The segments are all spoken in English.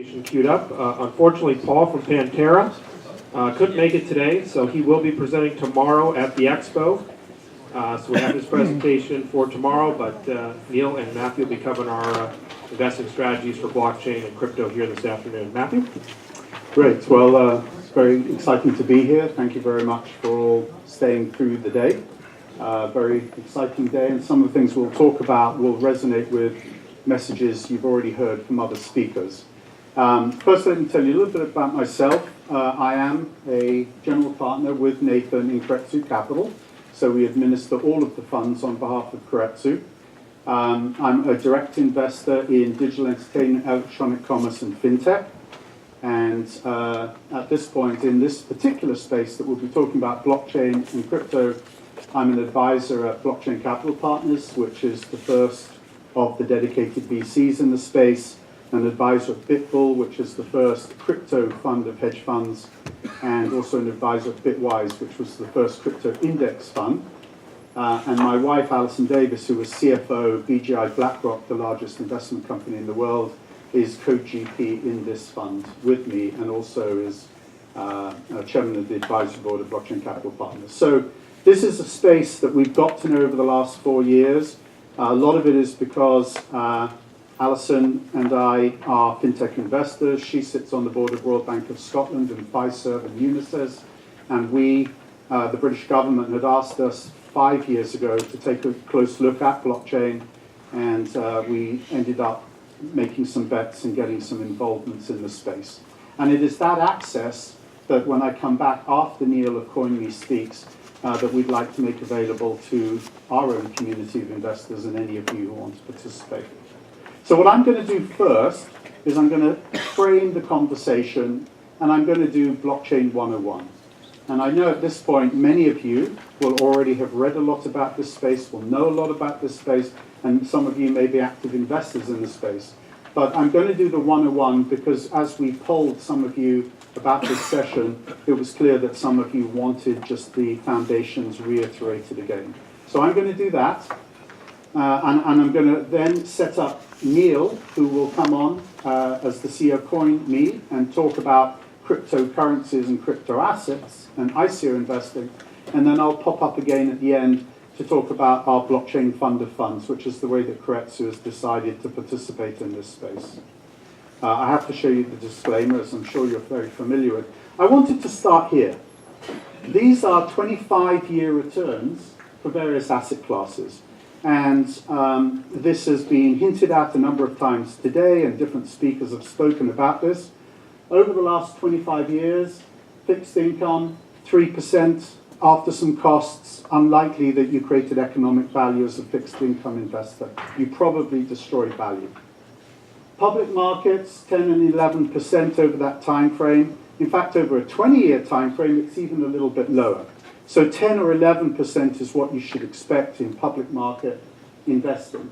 Queued up. Unfortunately, Paul from Pantera couldn't make it today, so he will be presenting tomorrow at the Expo. So we have his presentation for tomorrow, but Neil and Matthew will be covering our investing strategies for blockchain and crypto here this afternoon. Matthew? Great. Well, it's very exciting to be here. Thank you very much for all staying through the day. Very exciting day, and some of the things we'll talk about will resonate with messages you've already heard from other speakers. First, let me tell you a little bit about myself. I am a general partner with Nathan in Keiretsu Capital, so we administer all of the funds on behalf of Keiretsu. I'm a direct investor in digital entertainment, electronic commerce, and fintech. And at this point, in this particular space that we'll be talking about, blockchain and crypto, I'm an advisor at Blockchain Capital Partners, which is the first of the dedicated VCs in the space, an advisor of Bitbull, which is the first crypto fund of hedge funds, and also an advisor of Bitwise, which was the first crypto index fund. And my wife, Alison Davis, who was CFO of BGI BlackRock, the largest investment company in the world, is co-GP in this fund with me, and also is chairman of the advisory board of Blockchain Capital Partners. So this is a space that we've got to know over the last 4 years. A lot of it is because Alison and I are fintech investors. She sits on the board of Royal Bank of Scotland and Fiserv and Unisys. And we, the British government, had asked us 5 years ago to take a close look at blockchain. And we ended up making some bets and getting some involvements in the space. And it is that access that when I come back after Neil of CoinMe speaks, that we'd like to make available to our own community of investors and any of you who want to participate. So what I'm going to do first is I'm going to frame the conversation, and I'm going to do Blockchain 101. And I know at this point many of you will already have read a lot about this space, will know a lot about this space, and some of you may be active investors in the space. But I'm going to do the 101 because as we polled some of you about this session, it was clear that some of you wanted just the foundations reiterated again. So I'm going to do that. And I'm going to then set up Neil, who will come on as the CEO of CoinMe and talk about cryptocurrencies and crypto assets and ICO investing. And then I'll pop up again at the end to talk about our blockchain fund of funds, which is the way that Keiretsu has decided to participate in this space. I have to show you the disclaimer, as I'm sure you're very familiar with. I wanted to start here. These are 25-year returns for various asset classes. And this has been hinted at a number of times today, and different speakers have spoken about this. Over the last 25 years, fixed income, 3% after some costs, unlikely that you created economic value as a fixed income investor. You probably destroyed value. Public markets, 10 and 11% over that time frame. In fact, over a 20-year time frame, it's even a little bit lower. So 10 or 11% is what you should expect in public market investing.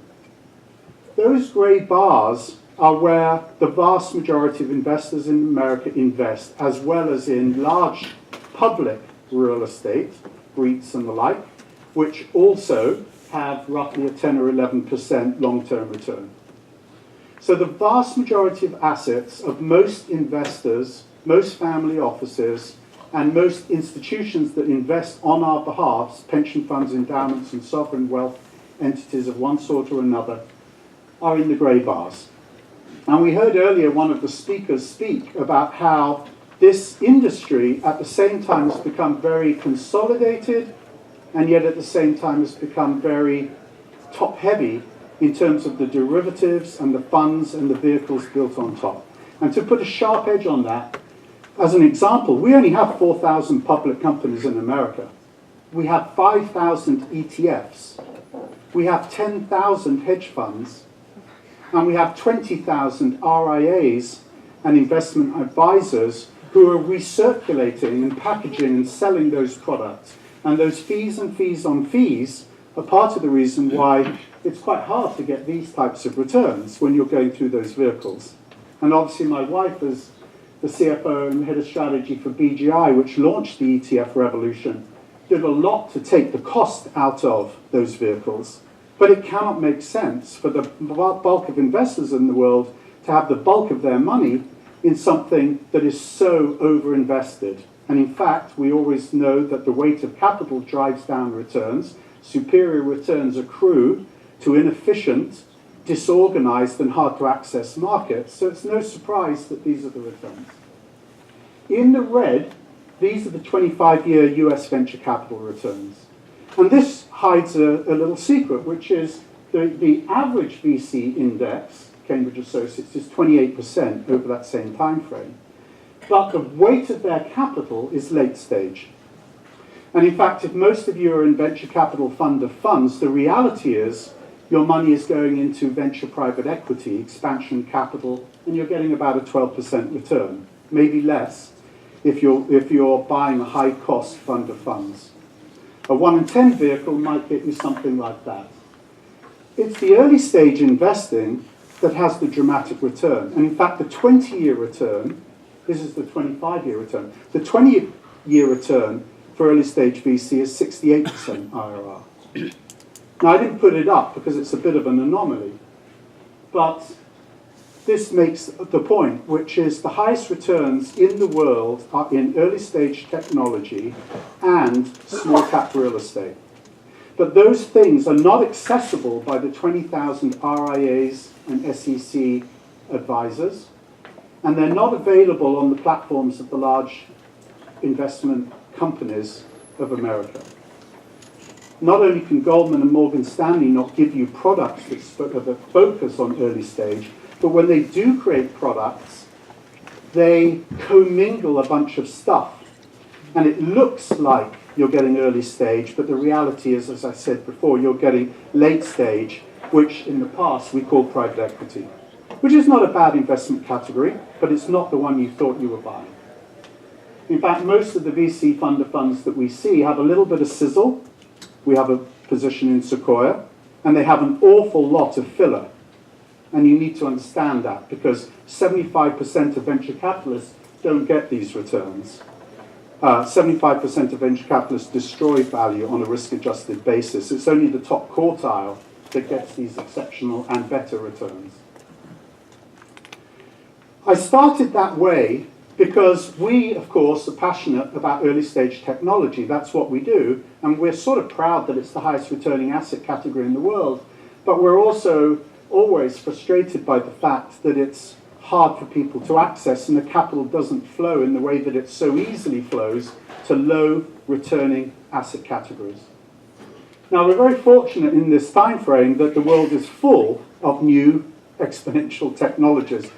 Those grey bars are where the vast majority of investors in America invest, as well as in large public real estate, REITs and the like, which also have roughly a 10 or 11% long-term return. So the vast majority of assets of most investors, most family offices, and most institutions that invest on our behalf, pension funds, endowments, and sovereign wealth entities of one sort or another, are in the grey bars. And we heard earlier one of the speakers speak about how this industry at the same time has become very consolidated, and yet at the same time has become very top-heavy in terms of the derivatives and the funds and the vehicles built on top. And to put a sharp edge on that, as an example, we only have 4,000 public companies in America. We have 5,000 ETFs. We have 10,000 hedge funds. And we have 20,000 RIAs and investment advisors who are recirculating and packaging and selling those products. And those fees and fees on fees are part of the reason why it's quite hard to get these types of returns when you're going through those vehicles. And obviously my wife is the CFO and head of strategy for BGI, which launched the ETF revolution, did a lot to take the cost out of those vehicles. But it cannot make sense for the bulk of investors in the world to have the bulk of their money in something that is so overinvested. And in fact, we always know that the weight of capital drives down returns. Superior returns accrue to inefficient, disorganized, and hard to access markets. So it's no surprise that these are the returns. In the red, these are the 25-year US venture capital returns. And this hides a little secret, which is the average VC index, Cambridge Associates, is 28% over that same time frame. But the weight of their capital is late stage. And in fact, if most of you are in venture capital fund of funds, the reality is your money is going into venture private equity, expansion capital, and you're getting about a 12% return, maybe less if you're buying a high-cost fund of funds. A 1 in 10 vehicle might get you something like that. It's the early stage investing that has the dramatic return. And in fact, the 20-year return, this is the 25-year return, the 20-year return for early stage VC is 68% IRR. Now, I didn't put it up because it's a bit of an anomaly, but this makes the point, which is the highest returns in the world are in early stage technology and small cap real estate. But those things are not accessible by the 20,000 RIAs and SEC advisors, and they're not available on the platforms of the large investment companies of America. Not only can Goldman and Morgan Stanley not give you products that focus on early stage, but when they do create products, they commingle a bunch of stuff. And it looks like you're getting early stage, but the reality is, as I said before, you're getting late stage, which in the past we called private equity, which is not a bad investment category, but it's not the one you thought you were buying. In fact, most of the VC fund of funds that we see have a little bit of sizzle. We have a position in Sequoia, and they have an awful lot of filler. And you need to understand that, because 75% of venture capitalists don't get these returns. 75% of venture capitalists destroy value on a risk-adjusted basis. It's only the top quartile that gets these exceptional and better returns. I started that way because we, of course, are passionate about early-stage technology. That's what we do, and we're sort of proud that it's the highest returning asset category in the world, but we're also always frustrated by the fact that it's hard for people to access and the capital doesn't flow in the way that it so easily flows to low returning asset categories. Now, we're very fortunate in this time frame that the world is full of new exponential technologies,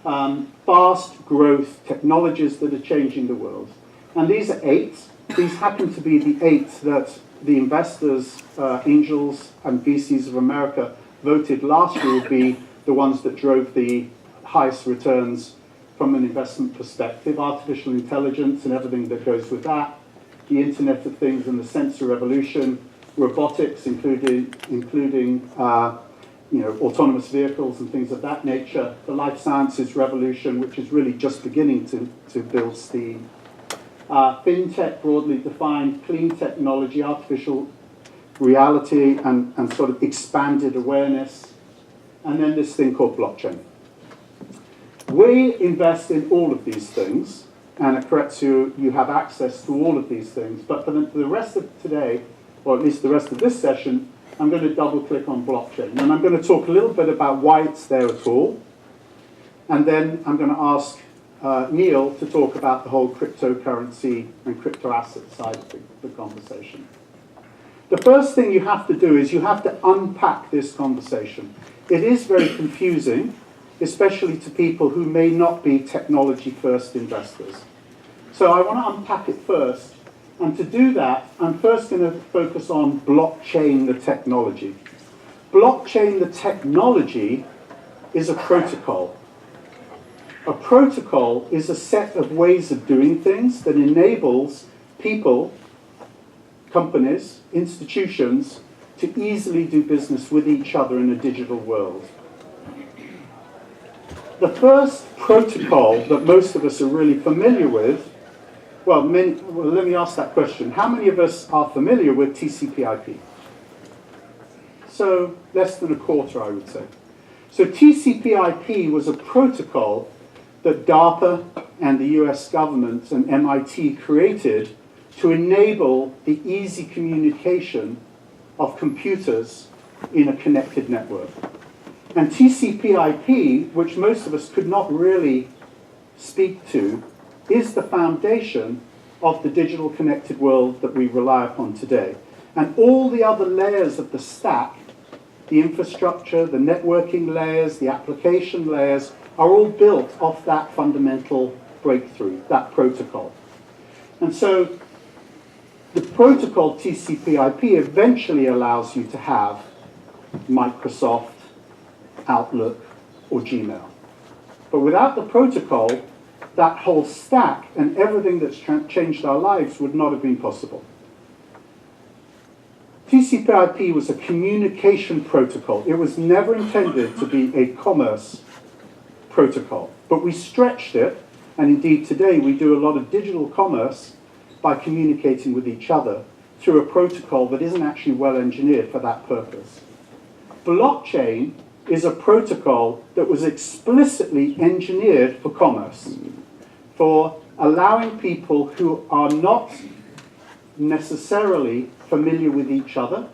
fast growth technologies that are changing the world. And these are 8. These happen to be the 8 that the investors, angels and VCs of America voted last year would be the ones that drove the highest returns from an investment perspective: artificial intelligence and everything that goes with that, the Internet of Things and the sensor revolution, robotics, including autonomous vehicles and things of that nature, the life sciences revolution, which is really just beginning to build steam, fintech broadly defined, clean technology, artificial reality and sort of expanded awareness, and then this thing called blockchain. We invest in all of these things, and at Keiretsu you have access to all of these things, but for the rest of today, or at least the rest of this session, I'm going to double click on blockchain, and I'm going to talk a little bit about why it's there at all, and then I'm going to ask Neil to talk about the whole cryptocurrency and crypto asset side of the conversation. The first thing you have to do is you have to unpack this conversation. It is very confusing, especially to people who may not be technology-first investors. So I want to unpack it first. And to do that, I'm first going to focus on blockchain, the technology. Blockchain, the technology, is a protocol. A protocol is a set of ways of doing things that enables people, companies, institutions, to easily do business with each other in a digital world. The first protocol that most of us are really familiar with, well, let me ask that question. How many of us are familiar with TCP/IP? So less than a quarter, I would say. So TCP/IP was a protocol that DARPA and the US government and MIT created to enable the easy communication of computers in a connected network. And TCP/IP, which most of us could not really speak to, is the foundation of the digital connected world that we rely upon today. And all the other layers of the stack, the infrastructure, the networking layers, the application layers, are all built off that fundamental breakthrough, that protocol. And so the protocol TCP/IP eventually allows you to have Microsoft, Outlook, or Gmail. But without the protocol, that whole stack and everything that's changed our lives would not have been possible. TCP/IP was a communication protocol. It was never intended to be a commerce protocol. But we stretched it, and indeed today we do a lot of digital commerce by communicating with each other through a protocol that isn't actually well engineered for that purpose. Blockchain is a protocol that was explicitly engineered for commerce, for allowing people who are not necessarily familiar with each other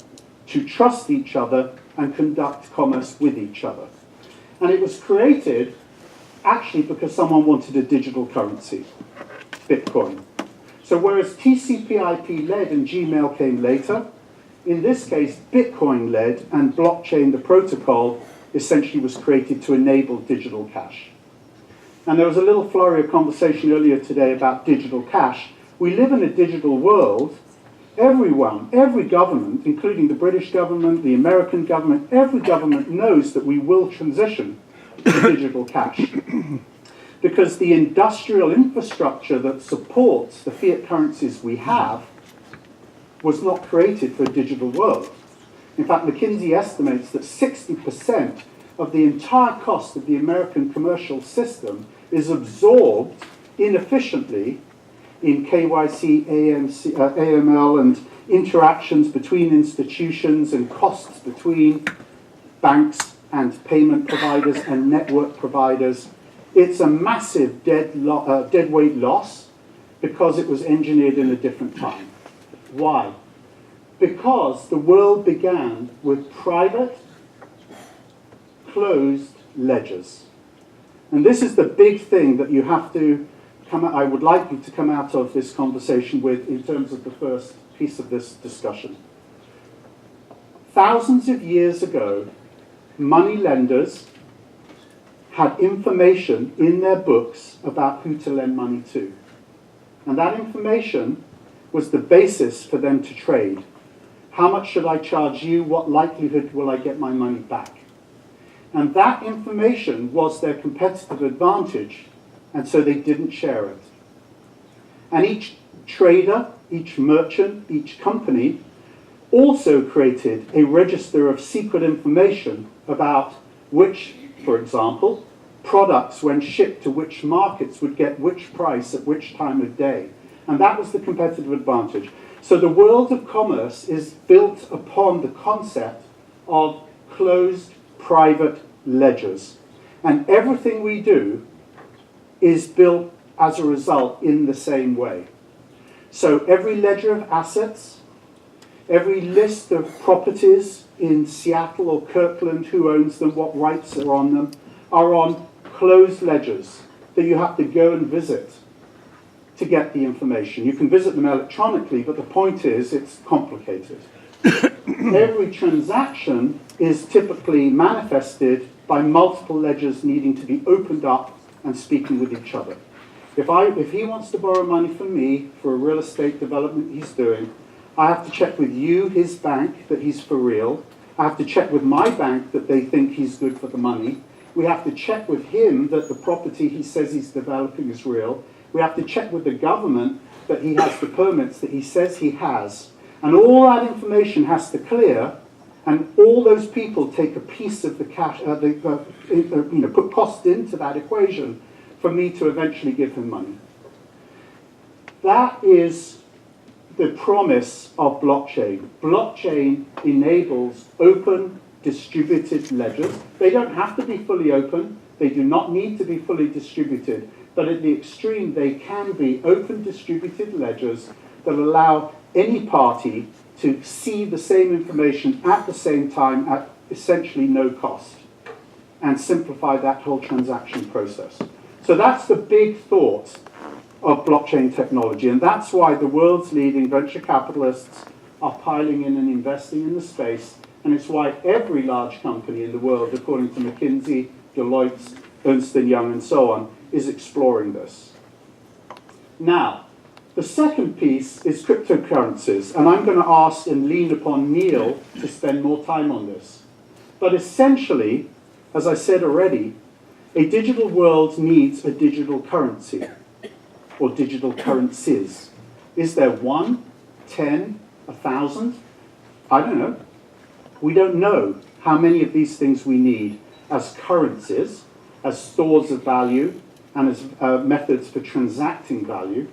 to trust each other and conduct commerce with each other. And it was created actually because someone wanted a digital currency, Bitcoin. So whereas TCP/IP led and Gmail came later, in this case Bitcoin led and blockchain, the protocol, essentially was created to enable digital cash. And there was a little flurry of conversation earlier today about digital cash. We live in a digital world. Everyone, every government, including the British government, the American government, every government knows that we will transition to digital cash. Because the industrial infrastructure that supports the fiat currencies we have was not created for a digital world. In fact, McKinsey estimates that 60% of the entire cost of the American commercial system is absorbed inefficiently in KYC, AML, and interactions between institutions and costs between banks and payment providers and network providers. It's a massive deadweight loss because it was engineered in a different time. Why? Because the world began with private, closed ledgers. And this is the big thing that you have to I would like you to come out of this conversation with in terms of the first piece of this discussion. Thousands of years ago, money lenders had information in their books about who to lend money to. And that information was the basis for them to trade. How much should I charge you? What likelihood will I get my money back? And that information was their competitive advantage, and so they didn't share it. And each trader, each merchant, each company also created a register of secret information about which, for example, products when shipped to which markets would get which price at which time of day. And that was the competitive advantage. So the world of commerce is built upon the concept of closed private ledgers. And everything we do is built as a result in the same way. So every ledger of assets, every list of properties in Seattle or Kirkland, who owns them, what rights are on them, are on closed ledgers that you have to go and visit to get the information. You can visit them electronically, but the point is it's complicated. Every transaction is typically manifested by multiple ledgers needing to be opened up and speaking with each other. If he wants to borrow money from me for a real estate development he's doing, I have to check with you, his bank, that he's for real. I have to check with my bank that they think he's good for the money. We have to check with him that the property he says he's developing is real. We have to check with the government that he has the permits that he says he has. And all that information has to clear, and all those people take a piece of the cash, put cost into that equation for me to eventually give him money. That is the promise of blockchain. Blockchain enables open, distributed ledgers. They don't have to be fully open. They do not need to be fully distributed, but at the extreme, they can be open distributed ledgers that allow any party to see the same information at the same time at essentially no cost, and simplify that whole transaction process. So that's the big thought of blockchain technology, and that's why the world's leading venture capitalists are piling in and investing in the space, and it's why every large company in the world, according to McKinsey, Deloitte, Ernst & Young, and so on, is exploring this. Now, the second piece is cryptocurrencies, and I'm going to ask and lean upon Neil to spend more time on this. But essentially, as I said already, a digital world needs a digital currency, or digital currencies. Is there 1, 10, 1,000? I don't know. We don't know how many of these things we need as currencies, as stores of value, and as methods for transacting value.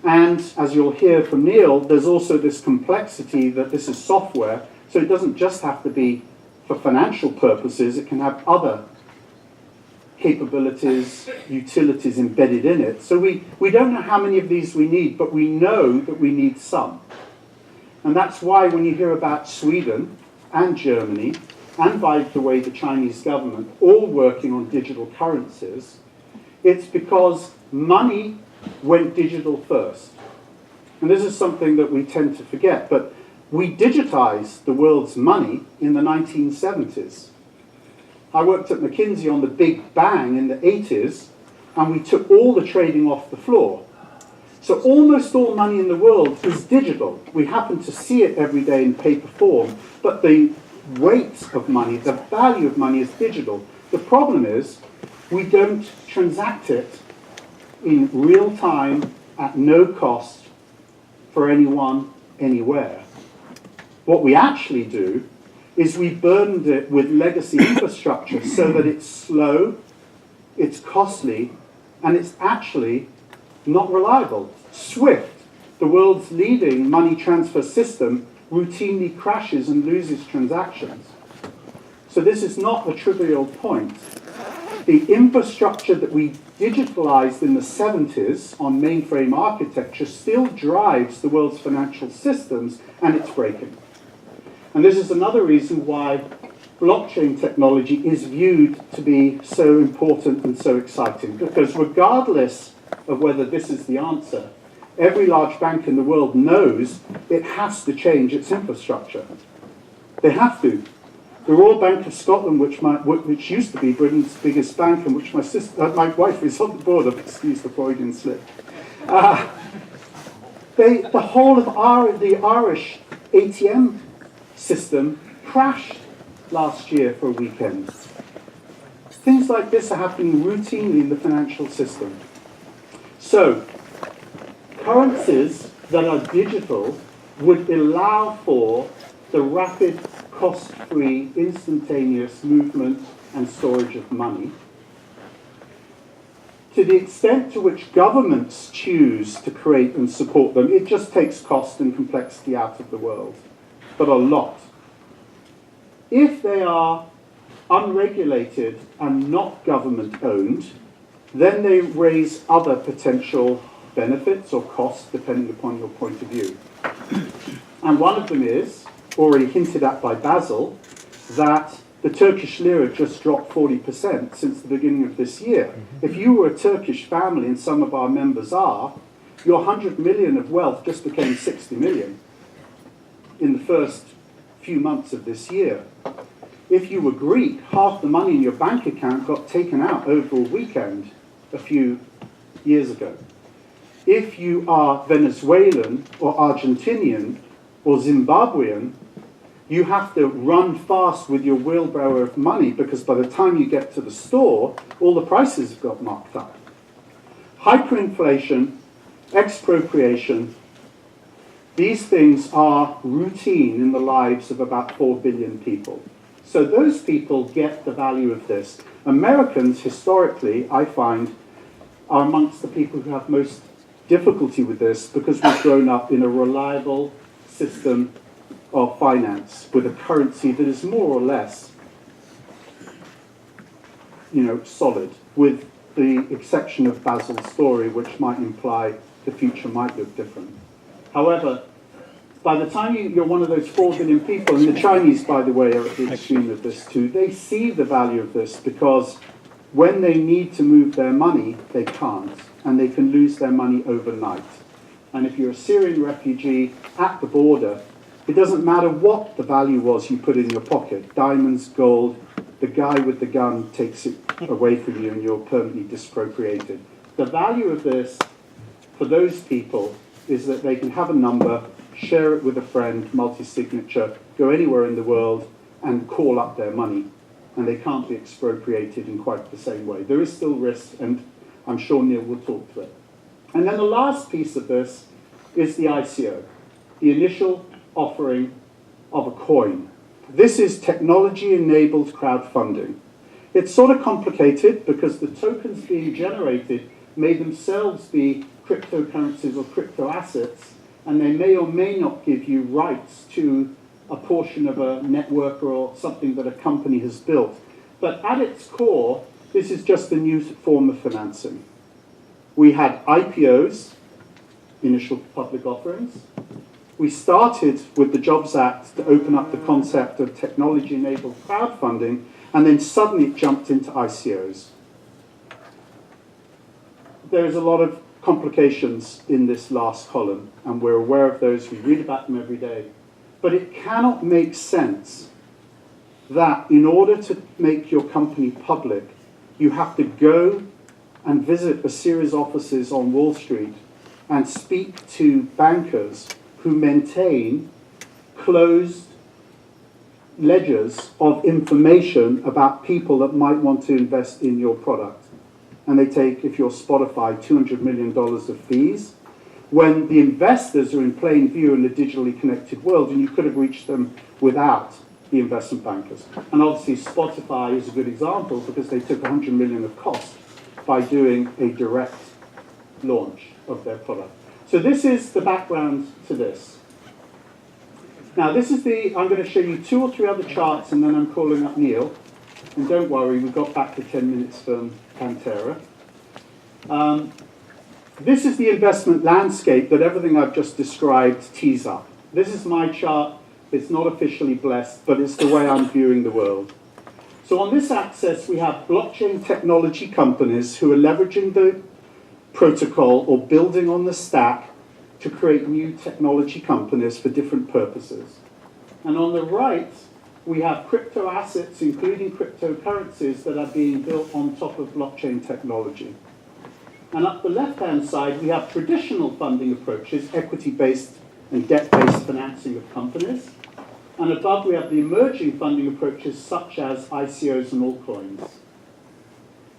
And as you'll hear from Neil, there's also this complexity that this is software, so it doesn't just have to be for financial purposes, it can have other capabilities, utilities embedded in it. So we don't know how many of these we need, but we know that we need some. And that's why when you hear about Sweden and Germany, and by the way the Chinese government, all working on digital currencies, it's because money went digital first. And this is something that we tend to forget, but we digitized the world's money in the 1970s. I worked at McKinsey on the Big Bang in the 80s, and we took all the trading off the floor. So almost all money in the world is digital. We happen to see it every day in paper form, but the weight of money, the value of money is digital. The problem is we don't transact it in real time at no cost for anyone, anywhere. What we actually do is we burdened it with legacy infrastructure so that it's slow, it's costly, and it's actually not reliable. SWIFT, the world's leading money transfer system, routinely crashes and loses transactions. So this is not a trivial point. The infrastructure that we digitalized in the 70s on mainframe architecture still drives the world's financial systems, and it's breaking. And this is another reason why blockchain technology is viewed to be so important and so exciting, because regardless of whether this is the answer, every large bank in the world knows it has to change its infrastructure. They have to. The Royal Bank of Scotland, which used to be Britain's biggest bank, and which my wife is on the board of, excuse the Freudian slip, the whole of the Irish ATM system crashed last year for a weekend. Things like this are happening routinely in the financial system. So, currencies that are digital would allow for the rapid, cost-free, instantaneous movement and storage of money. To the extent to which governments choose to create and support them, it just takes cost and complexity out of the world, but a lot. If they are unregulated and not government-owned, then they raise other potential benefits or costs, depending upon your point of view. And one of them is, already hinted at by Basil, that the Turkish lira just dropped 40% since the beginning of this year. If you were a Turkish family, and some of our members are, your 100 million of wealth just became 60 million in the first few months of this year. If you were Greek, half the money in your bank account got taken out over a weekend a few years ago. If you are Venezuelan or Argentinian or Zimbabwean, you have to run fast with your wheelbarrow of money, because by the time you get to the store, all the prices have got marked up. Hyperinflation, expropriation, these things are routine in the lives of about 4 billion people. So those people get the value of this. Americans, historically, I find, are amongst the people who have most difficulty with this, because we've grown up in a reliable system of finance with a currency that is more or less solid, with the exception of Basil's story, which might imply the future might look different. However, by the time you're one of those 4 billion people, and the Chinese, by the way, are at the extreme of this too, they see the value of this because when they need to move their money, they can't, and they can lose their money overnight. And if you're a Syrian refugee at the border, it doesn't matter what the value was you put in your pocket, diamonds, gold, the guy with the gun takes it away from you and you're permanently disappropriated. The value of this for those people is that they can have a number, share it with a friend, multi-signature, go anywhere in the world and call up their money. And they can't be expropriated in quite the same way. There is still risk, and I'm sure Neil will talk to it. And then the last piece of this is the ICO, the initial offering of a coin. This is technology-enabled crowdfunding. It's sort of complicated because the tokens being generated may themselves be cryptocurrencies or crypto assets, and they may or may not give you rights to a portion of a network or something that a company has built. But at its core, this is just a new form of financing. We had IPOs, initial public offerings. We started with the Jobs Act to open up the concept of technology-enabled crowdfunding, and then suddenly it jumped into ICOs. There is a lot of complications in this last column, and we're aware of those. We read about them every day. But it cannot make sense that in order to make your company public, you have to go and visit a series of offices on Wall Street and speak to bankers who maintain closed ledgers of information about people that might want to invest in your product. And they take, if you're Spotify, $200 million of fees, when the investors are in plain view in a digitally connected world, and you could have reached them without the investment bankers. And obviously Spotify is a good example because they took 100 million of cost by doing a direct launch of their product. So this is the background to this. Now this is I'm going to show you 2 or 3 other charts and then I'm calling up Neil. And don't worry, we got back to 10 minutes from Pantera. This is the investment landscape that everything I've just described tees up. This is my chart. It's not officially blessed, but it's the way I'm viewing the world. So on this axis, we have blockchain technology companies who are leveraging the protocol or building on the stack to create new technology companies for different purposes. And on the right, we have crypto assets, including cryptocurrencies, that are being built on top of blockchain technology. And up the left-hand side, we have traditional funding approaches, equity-based and debt-based financing of companies. And above, we have the emerging funding approaches, such as ICOs and altcoins.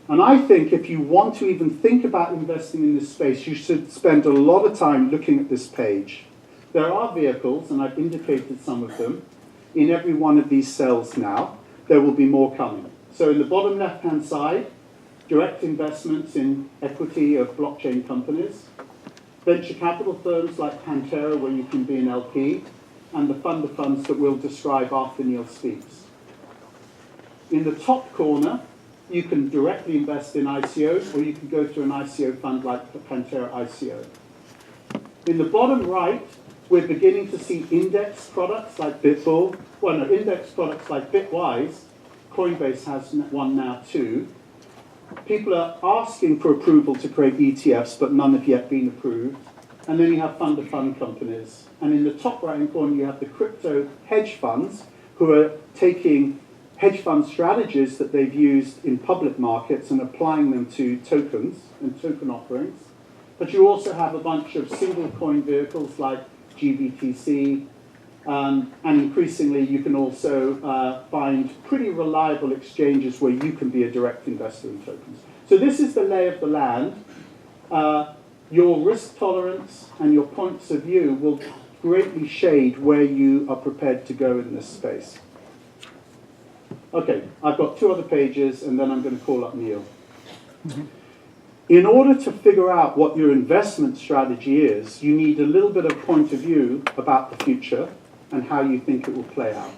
And I think if you want to even think about investing in this space, you should spend a lot of time looking at this page. There are vehicles, and I've indicated some of them, in every one of these cells now. There will be more coming. So in the bottom left-hand side, direct investments in equity of blockchain companies, venture capital firms like Pantera, where you can be an LP, and the fund of funds that we'll describe after Neil speaks. In the top corner, you can directly invest in ICOs, or you can go through an ICO fund like the Pantera ICO. In the bottom right, we're beginning to see index products like Bitbull, index products like Bitwise. Coinbase has one now too. People are asking for approval to create ETFs, but none have yet been approved. And then you have fund-of-fund companies. And in the top right-hand corner, you have the crypto hedge funds who are taking hedge fund strategies that they've used in public markets and applying them to tokens and token offerings. But you also have a bunch of single coin vehicles like GBTC, and increasingly you can also find pretty reliable exchanges where you can be a direct investor in tokens. So this is the lay of the land. Your risk tolerance and your points of view will greatly shade where you are prepared to go in this space. Okay, I've got 2 other pages and then I'm going to call up Neil. In order to figure out what your investment strategy is, you need a little bit of point of view about the future and how you think it will play out.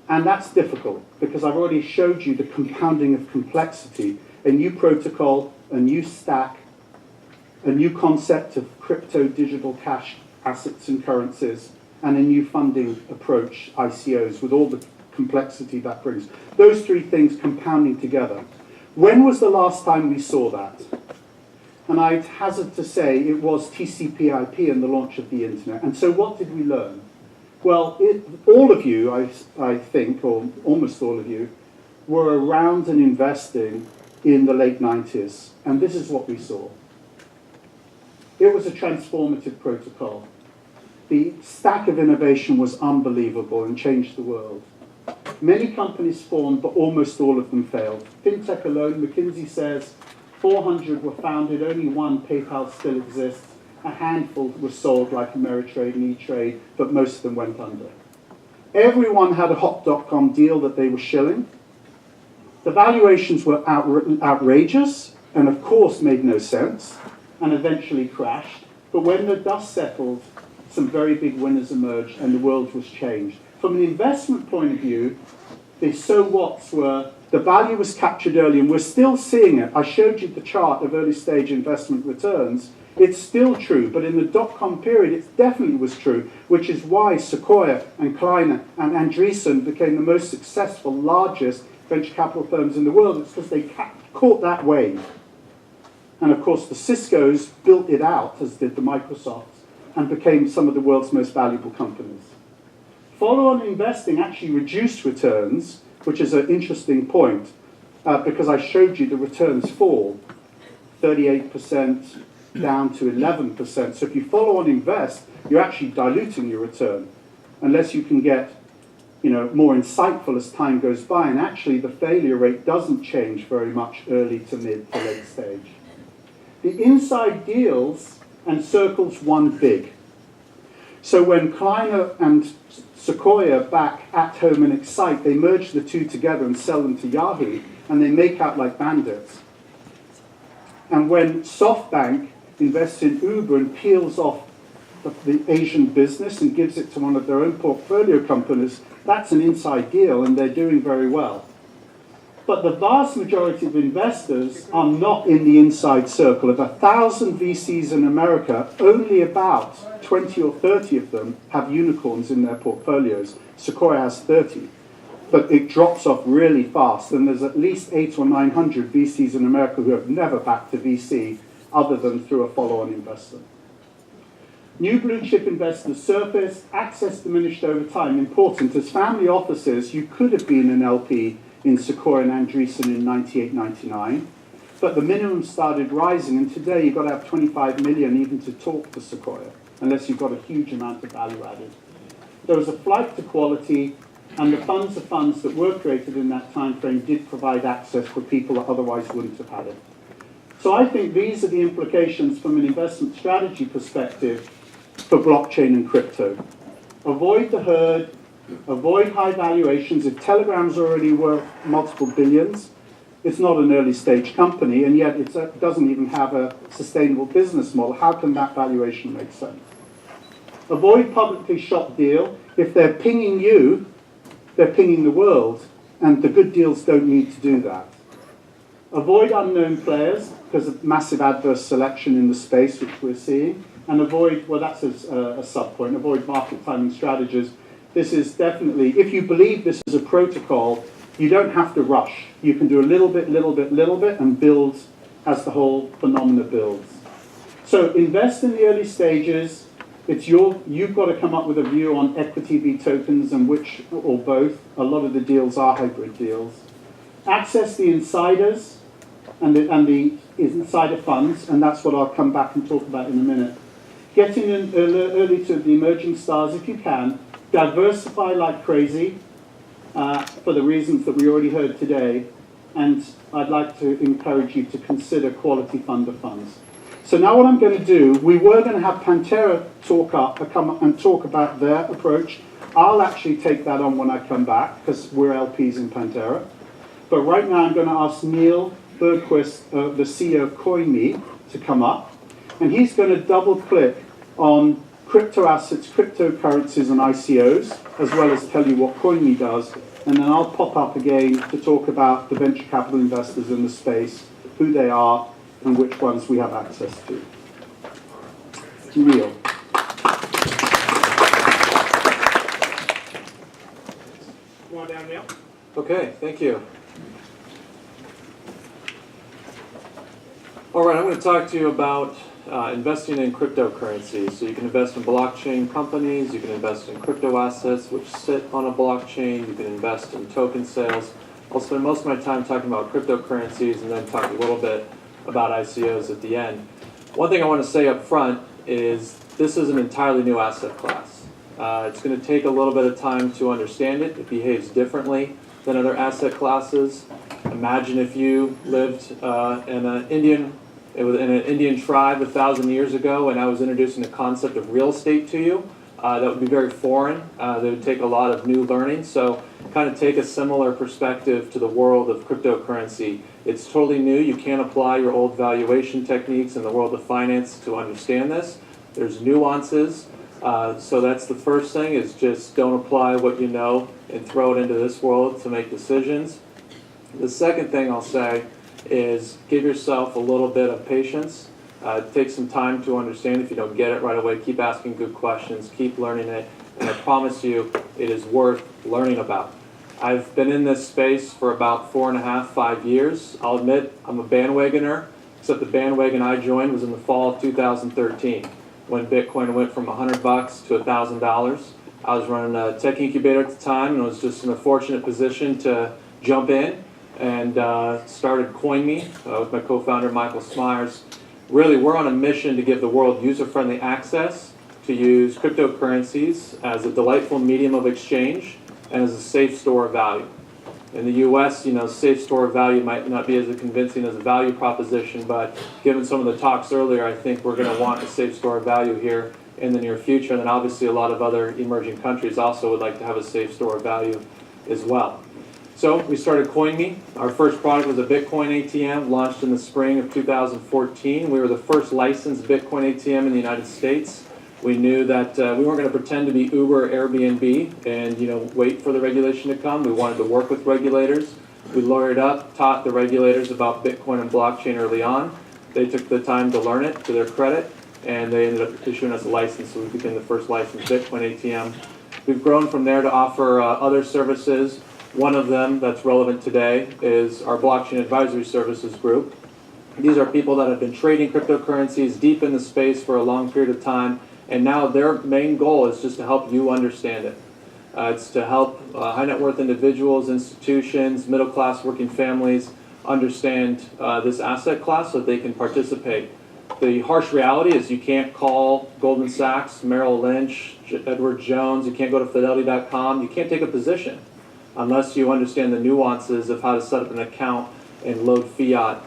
And that's difficult because I've already showed you the compounding of complexity, a new protocol, a new stack, a new concept of crypto digital cash assets and currencies, and a new funding approach, ICOs, with all the complexity that brings. Those three things compounding together. When was the last time we saw that? And I'd hazard to say it was TCP/IP and the launch of the internet. And so what did we learn? Well, all of you, I think, or almost all of you, were around and investing in the late 90s. And this is what we saw. It was a transformative protocol. The stack of innovation was unbelievable and changed the world. Many companies formed, but almost all of them failed. FinTech alone, McKinsey says, 400 were founded, only one, PayPal, still exists. A handful were sold like Ameritrade and E-Trade, but most of them went under. Everyone had a hot.com deal that they were shilling. The valuations were outrageous and of course made no sense and eventually crashed. But when the dust settled, some very big winners emerged and the world was changed. From an investment point of view, the so whats were, the value was captured early and we're still seeing it. I showed you the chart of early stage investment returns. It's still true, but in the dot-com period, it definitely was true, which is why Sequoia and Kleiner and Andreessen became the most successful, largest venture capital firms in the world. It's because they caught that wave. And of course, the Ciscos built it out, as did the Microsofts, and became some of the world's most valuable companies. Follow-on investing actually reduced returns, which is an interesting point, because I showed you the returns fall, 38%, down to 11%. So if you follow on invest, you're actually diluting your return, unless you can get more insightful as time goes by. And actually, the failure rate doesn't change very much early to mid to late stage. The inside deals and circles won big. So when Kleiner and Sequoia back At Home and Excite, they merge the two together and sell them to Yahoo, and they make out like bandits. And when SoftBank invests in Uber and peels off the Asian business and gives it to one of their own portfolio companies, that's an inside deal, and they're doing very well. But the vast majority of investors are not in the inside circle. Of 1,000 VCs in America, only about 20 or 30 of them have unicorns in their portfolios. Sequoia has 30. But it drops off really fast, and there's at least 800 or 900 VCs in America who have never backed a VC other than through a follow-on investment. New blue chip investors surfaced, access diminished over time. Important, as family offices, you could have been an LP in Sequoia and Andreessen in 98, 99, but the minimum started rising, and today you've got to have 25 million even to talk to Sequoia, unless you've got a huge amount of value added. There was a flight to quality, and the funds of funds that were created in that time frame did provide access for people that otherwise wouldn't have had it. So I think these are the implications from an investment strategy perspective for blockchain and crypto. Avoid the herd, avoid high valuations. If Telegram's already worth multiple billions, it's not an early stage company, and yet it doesn't even have a sustainable business model. How can that valuation make sense? Avoid publicly shot deal. If they're pinging you, they're pinging the world, and the good deals don't need to do that. Avoid unknown players because of massive adverse selection in the space, which we're seeing. And avoid, well, that's a sub-point, avoid market timing strategies. This is definitely, if you believe this is a protocol, you don't have to rush. You can do a little bit, and build as the whole phenomena builds. So invest in the early stages. You've got to come up with a view on equity v tokens and which, or both. A lot of the deals are hybrid deals. Access the insiders and the insider funds, and that's what I'll come back and talk about in a minute. Getting in early to the emerging stars if you can. Diversify like crazy for the reasons that we already heard today. And I'd like to encourage you to consider quality fund of funds. So now what I'm going to do, we were going to have Pantera come up and talk about their approach. I'll actually take that on when I come back because we're LPs in Pantera. But right now I'm going to ask Neil Bergquist, the CEO of CoinMe, to come up. And he's going to double click on crypto assets, cryptocurrencies, and ICOs, as well as tell you what CoinMe does. And then I'll pop up again to talk about the venture capital investors in the space, who they are, and which ones we have access to. Neil. Come on down, Neil. Okay, thank you. All right, I'm going to talk to you about investing in cryptocurrencies. So you can invest in blockchain companies, you can invest in crypto assets which sit on a blockchain, you can invest in token sales. I'll spend most of my time talking about cryptocurrencies and then talk a little bit about ICOs at the end. One thing I want to say up front is this is an entirely new asset class. It's going to take a little bit of time to understand it. It behaves differently than other asset classes. Imagine if you lived in an Indian tribe 1,000 years ago and I was introducing the concept of real estate to you. That would be very foreign. That would take a lot of new learning. So kind of take a similar perspective to the world of cryptocurrency. It's totally new. You can't apply your old valuation techniques in the world of finance to understand this. There's nuances. So that's the first thing, is just don't apply what you know and throw it into this world to make decisions. The second thing I'll say is give yourself a little bit of patience. Take some time to understand. If you don't get it right away, keep asking good questions, keep learning it, and I promise you it is worth learning about. I've been in this space for about 4.5, 5 years. I'll admit I'm a bandwagoner, except the bandwagon I joined was in the fall of 2013 when Bitcoin went from $100 to $1,000. I was running a tech incubator at the time and was just in a fortunate position to jump in and started CoinMe with my co-founder Michael Smyers. Really, we're on a mission to give the world user-friendly access to use cryptocurrencies as a delightful medium of exchange and as a safe store of value. In the U.S., safe store of value might not be as convincing as a value proposition, but given some of the talks earlier, I think we're going to want a safe store of value here in the near future. And then obviously a lot of other emerging countries also would like to have a safe store of value as well. So we started CoinMe. Our first product was a Bitcoin ATM, launched in the spring of 2014. We were the first licensed Bitcoin ATM in the United States. We knew that we weren't going to pretend to be Uber or Airbnb and wait for the regulation to come. We wanted to work with regulators. We lawyered up, taught the regulators about Bitcoin and blockchain early on. They took the time to learn it to their credit, and they ended up issuing us a license, so we became the first licensed Bitcoin ATM. We've grown from there to offer other services. One of them that's relevant today is our Blockchain Advisory Services group. These are people that have been trading cryptocurrencies deep in the space for a long period of time, and now their main goal is just to help you understand it. It's to help high net worth individuals, institutions, middle class working families understand this asset class so that they can participate. The harsh reality is you can't call Goldman Sachs, Merrill Lynch, Edward Jones, you can't go to Fidelity.com, you can't take a position unless you understand the nuances of how to set up an account and load fiat.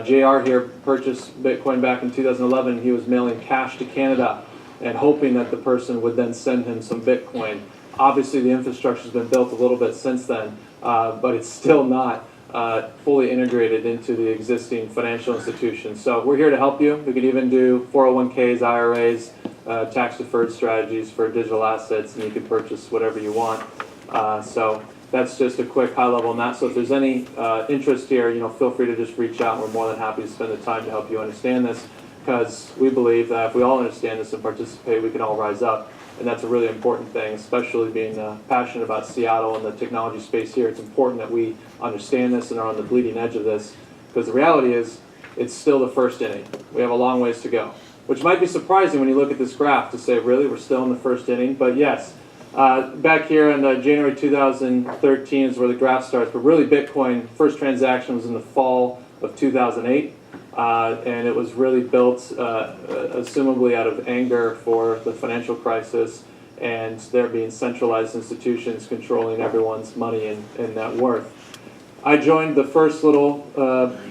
JR here purchased Bitcoin back in 2011. He was mailing cash to Canada and hoping that the person would then send him some Bitcoin. Obviously, the infrastructure has been built a little bit since then, but it's still not fully integrated into the existing financial institutions. So we're here to help you. We could even do 401ks, IRAs, tax-deferred strategies for digital assets, and you can purchase whatever you want. So that's just a quick high-level on that. So if there's any interest here, feel free to just reach out. We're more than happy to spend the time to help you understand this, because we believe that if we all understand this and participate, we can all rise up. And that's a really important thing, especially being passionate about Seattle and the technology space here. It's important that we understand this and are on the bleeding edge of this, because the reality is it's still the first inning. We have a long ways to go, which might be surprising when you look at this graph to say, really, we're still in the first inning? But yes, back here in January 2013 is where the graph starts, but really Bitcoin, first transaction was in the fall of 2008. And it was really built, assumably out of anger for the financial crisis and there being centralized institutions controlling everyone's money and net worth. I joined the first little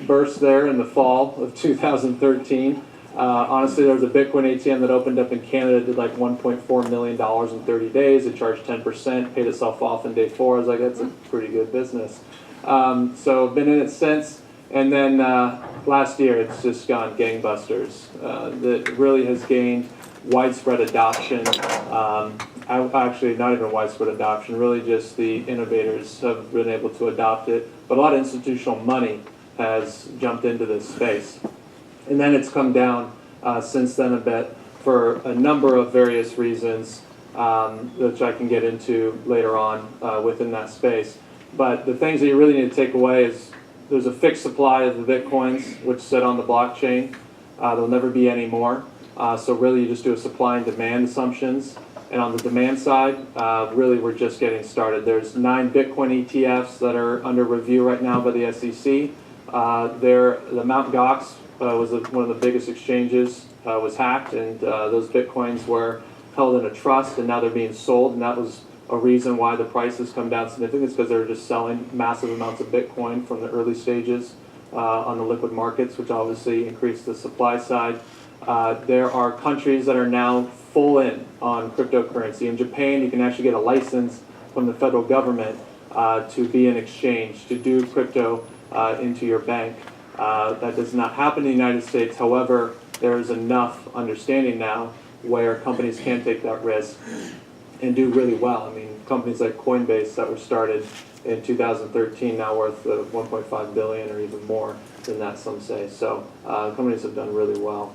burst there in the fall of 2013. Honestly, there was a Bitcoin ATM that opened up in Canada, did like $1.4 million in 30 days. It charged 10%, paid itself off in day 4. I was like, that's a pretty good business. So I've been in it since. And then last year, it's just gone gangbusters. That really has gained widespread adoption. Actually, not even widespread adoption, really just the innovators have been able to adopt it. But a lot of institutional money has jumped into this space. And then it's come down since then a bit for a number of various reasons, which I can get into later on within that space. But the things that you really need to take away is there's a fixed supply of the Bitcoins which sit on the blockchain. There'll never be any more. So really you just do a supply and demand assumptions. And on the demand side, really we're just getting started. There's 9 Bitcoin ETFs that are under review right now by the SEC. The Mt. Gox was one of the biggest exchanges, was hacked, and those Bitcoins were held in a trust, and now they're being sold, and that was a reason why the price has come down significantly. It's because they're just selling massive amounts of Bitcoin from the early stages on the liquid markets, which obviously increased the supply side. There are countries that are now full in on cryptocurrency. In Japan, you can actually get a license from the federal government to be an exchange, to do crypto into your bank. That does not happen in the United States. However, there is enough understanding now where companies can take that risk and do really well. I mean, companies like Coinbase that were started in 2013 now worth 1.5 billion or even more than that, some say. So companies have done really well.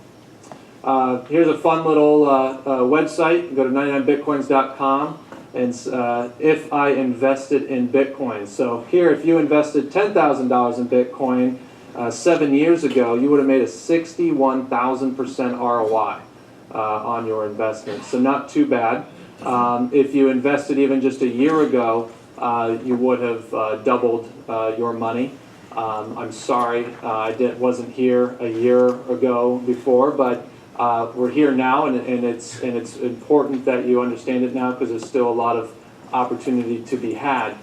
Here's a fun little website. Go to 99bitcoins.com, and if I invested in Bitcoin. So here, if you invested $10,000 in Bitcoin 7 years ago, you would have made a 61,000% ROI on your investment. So not too bad. If you invested even just a year ago, you would have doubled your money. I'm sorry I wasn't here a year ago before, but we're here now, and it's important that you understand it now because there's still a lot of opportunity to be had.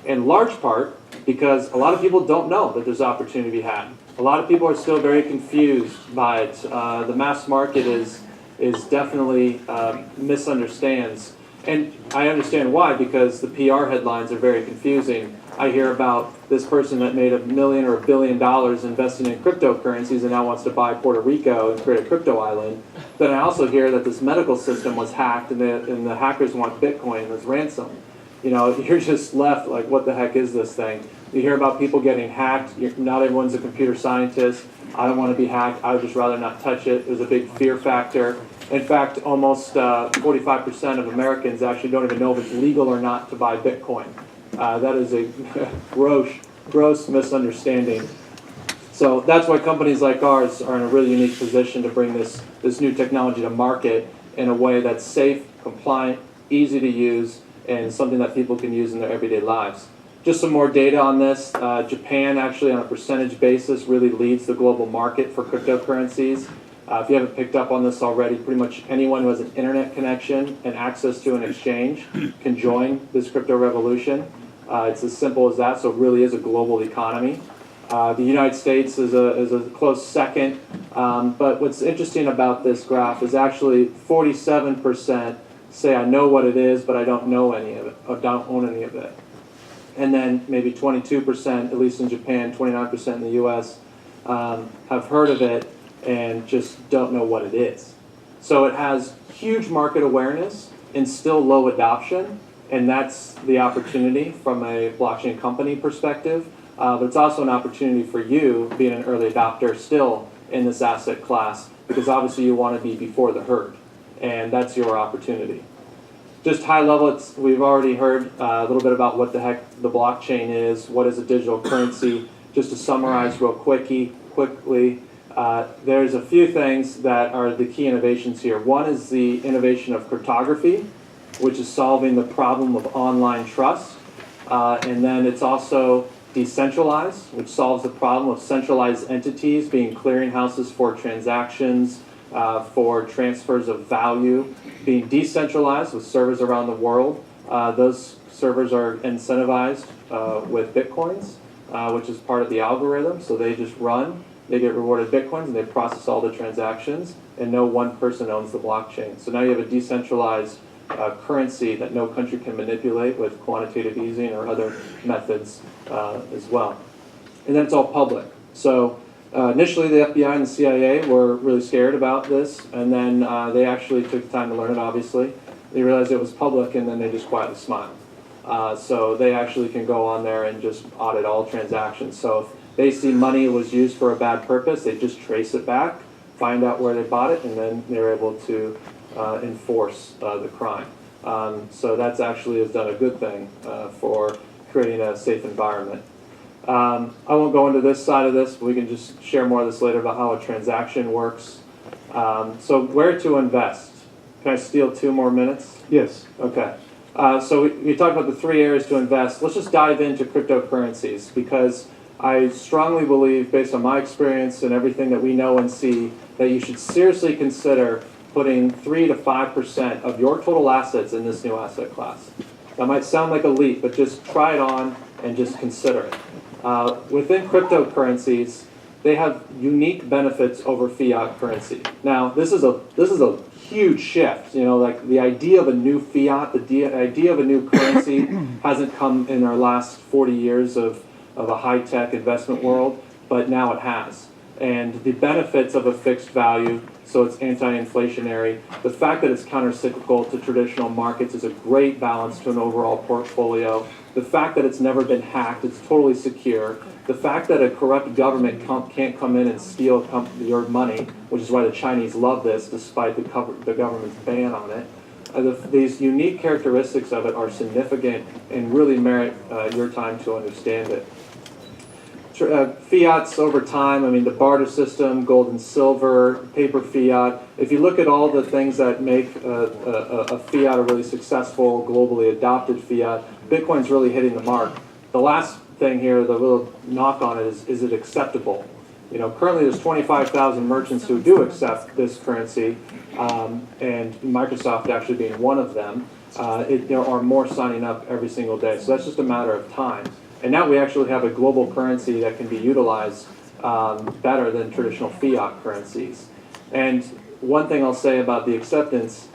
In large part because a lot of people don't know that there's opportunity to be had. A lot of people are still very confused by it. The mass market is definitely misunderstands. And I understand why, because the PR headlines are very confusing. I hear about this person that made $1 million or $1 billion investing in cryptocurrencies and now wants to buy Puerto Rico and create a crypto island. Then I also hear that this medical system was hacked and the hackers want Bitcoin as ransom. You know, you're just left like, what the heck is this thing? You hear about people getting hacked. Not everyone's a computer scientist. I don't want to be hacked. I would just rather not touch it. There's a big fear factor. In fact, almost 45% of Americans actually don't even know if it's legal or not to buy Bitcoin. That is a gross misunderstanding. So that's why companies like ours are in a really unique position to bring this new technology to market in a way that's safe, compliant, easy to use, and something that people can use in their everyday lives. Just some more data on this. Japan actually on a percentage basis really leads the global market for cryptocurrencies. If you haven't picked up on this already, pretty much anyone who has an internet connection and access to an exchange can join this crypto revolution. It's as simple as that, so it really is a global economy. The United States is a close second, but what's interesting about this graph is actually 47% say I know what it is, but I don't know any of it, or don't own any of it. And then maybe 22%, at least in Japan, 29% in the US, have heard of it and just don't know what it is. So it has huge market awareness and still low adoption, and that's the opportunity from a blockchain company perspective. But it's also an opportunity for you, being an early adopter still in this asset class, because obviously you want to be before the herd, and that's your opportunity. Just high level, we've already heard a little bit about what the heck the blockchain is, what is a digital currency. Just to summarize real quickly, there's a few things that are the key innovations here. One is the innovation of cryptography, which is solving the problem of online trust. And then it's also decentralized, which solves the problem of centralized entities being clearinghouses for transactions, for transfers of value, being decentralized with servers around the world. Those servers are incentivized with Bitcoins, which is part of the algorithm. So they just run, they get rewarded Bitcoins, and they process all the transactions, and no one person owns the blockchain. So now you have a decentralized currency that no country can manipulate with quantitative easing or other methods as well. And then it's all public. So Initially, the FBI and the CIA were really scared about this, and then they actually took the time to learn it, obviously. They realized it was public, and then they just quietly smiled. So they actually can go on there and just audit all transactions. So if they see money was used for a bad purpose, they just trace it back, find out where they bought it, and then they're able to enforce the crime. So that's actually has done a good thing for creating a safe environment. I won't go into this side of this, but we can just share more of this later about how a transaction works. So where to invest? Can I steal 2 more minutes? Yes. Okay. So we talked about the 3 areas to invest. Let's just dive into cryptocurrencies because I strongly believe, based on my experience and everything that we know and see, that you should seriously consider putting 3 to 5% of your total assets in this new asset class. That might sound like a leap, but just try it on and just consider it. Within cryptocurrencies, they have unique benefits over fiat currency. Now, this is a huge shift. You know, like the idea of a new fiat, the idea of a new currency hasn't come in our last 40 years of a high-tech investment world, but now it has. And the benefits of a fixed value, so it's anti-inflationary. The fact that it's counter-cyclical to traditional markets is a great balance to an overall portfolio. The fact that it's never been hacked, it's totally secure. The fact that a corrupt government can't come in and steal your money, which is why the Chinese love this, despite the government's ban on it. These unique characteristics of it are significant and really merit your time to understand it. Fiats over time, I mean, the barter system, gold and silver, paper fiat. If you look at all the things that make a fiat a really successful, globally adopted fiat, Bitcoin's really hitting the mark. The last thing here, the little knock on it is it acceptable? You know, currently there's 25,000 merchants who do accept this currency, and Microsoft actually being one of them. There are more signing up every single day, so that's just a matter of time. And now we actually have a global currency that can be utilized better than traditional fiat currencies. And one thing I'll say about the acceptance,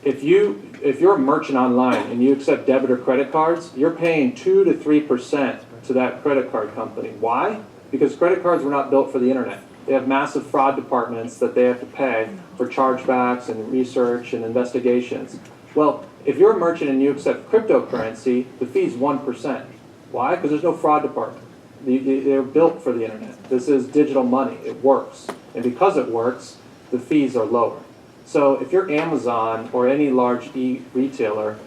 if you're a merchant online and you accept debit or credit cards, you're paying 2 to 3% to that credit card company. Why? Because credit cards were not built for the internet. They have massive fraud departments that they have to pay for chargebacks and research and investigations. Well, if you're a merchant and you accept cryptocurrency, the fee's 1%. Why? Because there's no fraud department. They're built for the internet. This is digital money. It works. And because it works, the fees are lower. So if you're Amazon or any large e-retailer,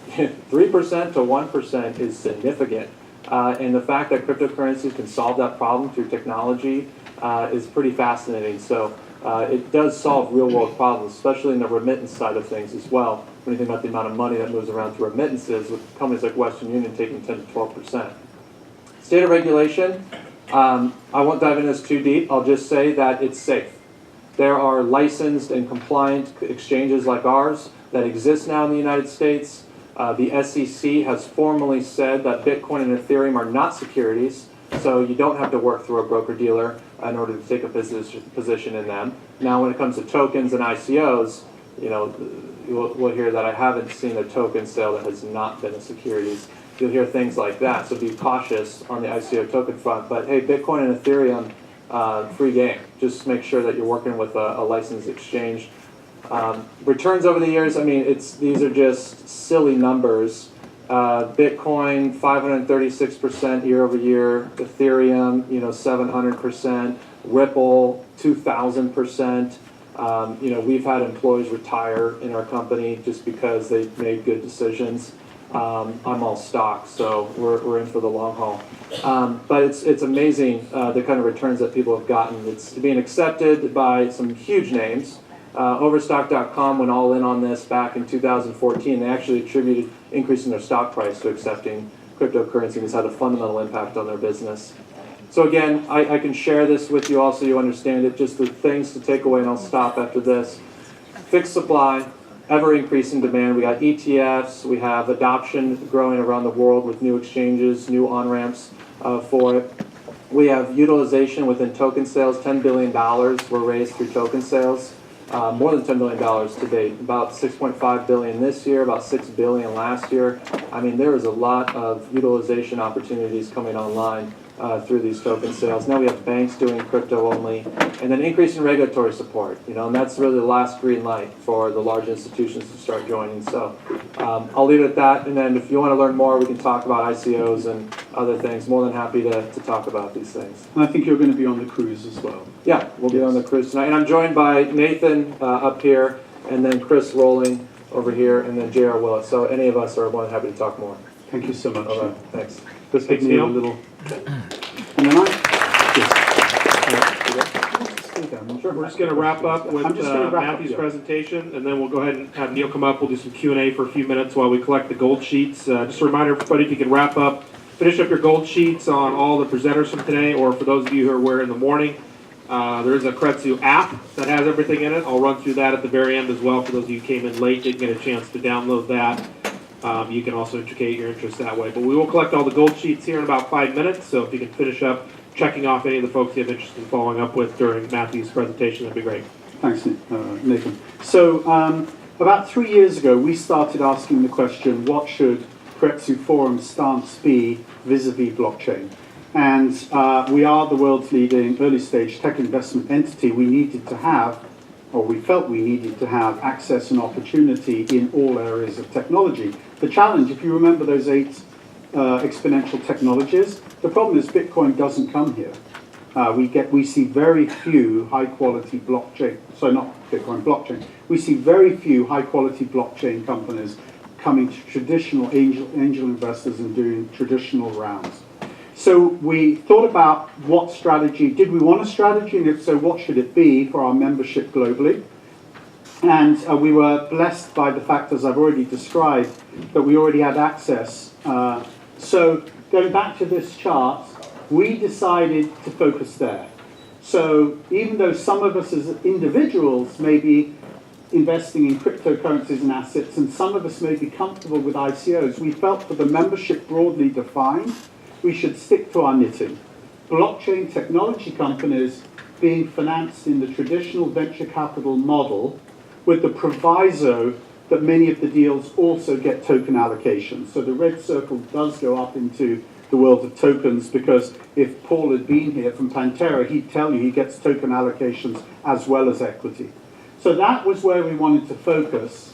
3% to 1% is significant. And the fact that cryptocurrencies can solve that problem through technology is pretty fascinating. So it does solve real-world problems, especially in the remittance side of things as well. When you think about the amount of money that moves around through remittances, with companies like Western Union taking 10 to 12%. State of regulation, I won't dive into this too deep. I'll just say that it's safe. There are licensed and compliant exchanges like ours that exist now in the United States. The SEC has formally said that Bitcoin and Ethereum are not securities, so you don't have to work through a broker-dealer in order to take a position in them. Now, when it comes to tokens and ICOs, you know, we'll hear that I haven't seen a token sale that has not been a securities. You'll hear things like that, so be cautious on the ICO token front. But hey, Bitcoin and Ethereum, free game. Just make sure that you're working with a licensed exchange. Returns over the years, I mean, these are just silly numbers. Bitcoin, 536% year over year. Ethereum, 700%. Ripple, 2,000%. We've had employees retire in our company just because they made good decisions. I'm all stock, so we're in for the long haul. But it's amazing the kind of returns that people have gotten. It's being accepted by some huge names. Overstock.com went all in on this back in 2014. They actually attributed increasing their stock price to accepting cryptocurrency, and it's had a fundamental impact on their business. So again, I can share this with you all so you understand it, just the things to take away, and I'll stop after this. Fixed supply, ever-increasing demand. We got ETFs. We have adoption growing around the world with new exchanges, new on-ramps for it. We have utilization within token sales. $10 billion were raised through token sales. More than $10 billion to date. About $6.5 billion this year, about $6 billion last year. I mean, there is a lot of utilization opportunities coming online through these token sales. Now we have banks doing crypto only, and then increasing regulatory support. And that's really the last green light for the large institutions to start joining. So I'll leave it at that. And then if you want to learn more, we can talk about ICOs and other things. More than happy to talk about these things. And I think you're going to be on the cruise as well. Yeah, we'll be on the cruise tonight. And I'm joined by Nathan up here, and then Chris Rowling over here, and then J.R. Willis. So any of us are more than happy to talk more. Thank you so much. All right, thanks. Just give me a little. And then Sure. We're just going to wrap up with Matthew's presentation, and then we'll go ahead and have Neil come up. We'll do some Q&A for a few minutes while we collect the gold sheets. Just a reminder, everybody, if you can finish up your gold sheets on all the presenters from today, or for those of you who are aware in the morning, there is a Keiretsu app that has everything in it. I'll run through that at the very end as well. For those of you who came in late, didn't get a chance to download that. You can also indicate your interest that way. But we will collect all the gold sheets here in about 5 minutes, so if you can finish up checking off any of the folks you have interest in following up with during Matthew's presentation, that'd be great. Thanks, Nathan. So about 3 years ago, we started asking the question, what should Keiretsu Forum's stance be vis-a-vis blockchain? And we are the world's leading early-stage tech investment entity. We needed to have, or we felt we needed to have, access and opportunity in all areas of technology. The challenge, if you remember those 8 exponential technologies, the problem is Bitcoin doesn't come here. We see very few high-quality blockchain, so not Bitcoin, blockchain. We see very few high-quality blockchain companies coming to traditional angel investors and doing traditional rounds. So we thought about what strategy, did we want a strategy, and if so, what should it be for our membership globally? And we were blessed by the fact, as I've already described, that we already had access. So going back to this chart, we decided to focus there. So even though some of us as individuals may be investing in cryptocurrencies and assets, and some of us may be comfortable with ICOs, we felt for the membership broadly defined, we should stick to our knitting. Blockchain technology companies being financed in the traditional venture capital model, with the proviso that many of the deals also get token allocations. So the red circle does go up into the world of tokens, because if Paul had been here from Pantera, he'd tell you he gets token allocations as well as equity. So that was where we wanted to focus.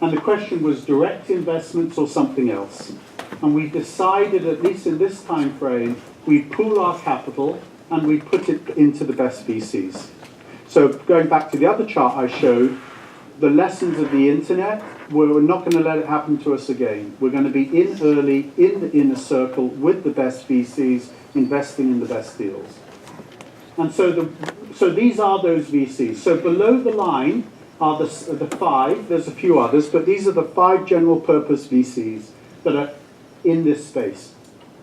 And the question was direct investments or something else. And we decided, at least in this time frame, we pool our capital and we put it into the best VCs. So going back to the other chart I showed, the lessons of the internet, we're not going to let it happen to us again. We're going to be in early, in the inner circle, with the best VCs, investing in the best deals. And so these are those VCs. So below the line are the 5, there's a few others, but these are the 5 general purpose VCs that are in this space.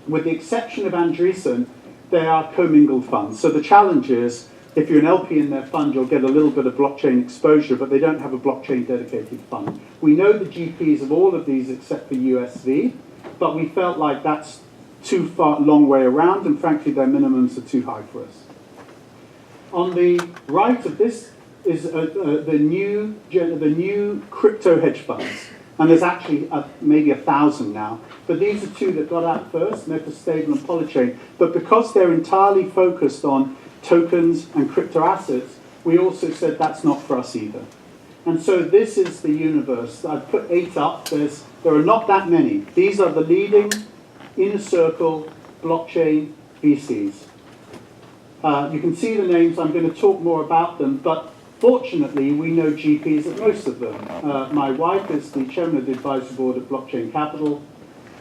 With the exception of Andreessen, they are commingled funds. So the challenge is, if you're an LP in their fund, you'll get a little bit of blockchain exposure, but they don't have a blockchain dedicated fund. We know the GPs of all of these except for USV, but we felt like that's too long way around, and frankly, their minimums are too high for us. On the right of this is the new crypto hedge funds, and there's actually maybe 1,000 now. But these are 2 that got out first, Metastable and Polychain. But because they're entirely focused on tokens and crypto assets, we also said that's not for us either. And so this is the universe. I've put 8 up. There are not that many. These are the leading inner circle blockchain VCs. You can see the names. I'm going to talk more about them, but fortunately, we know GPs at most of them. My wife is the chairman of the advisory board at Blockchain Capital.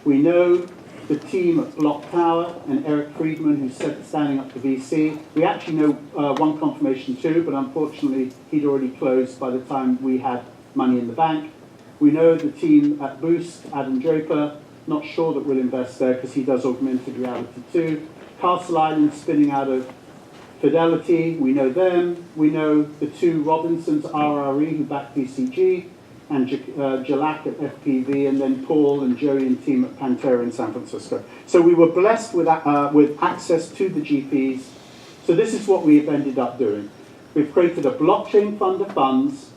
We know the team at Block Tower and Eric Friedman, who's standing up for VC. We actually know one confirmation too, but unfortunately, he'd already closed by the time we had money in the bank. We know the team at Boost, Adam Draper. Not sure that we'll invest there because he does augmented reality too. Castle Island spinning out of Fidelity, we know them. We know the 2 Robinsons, RRE, who backed BCG, and Jalak at FPV, and then Paul and Joey and team at Pantera in San Francisco. So we were blessed with access to the GPs. So this is what we've ended up doing. We've created a blockchain fund of funds.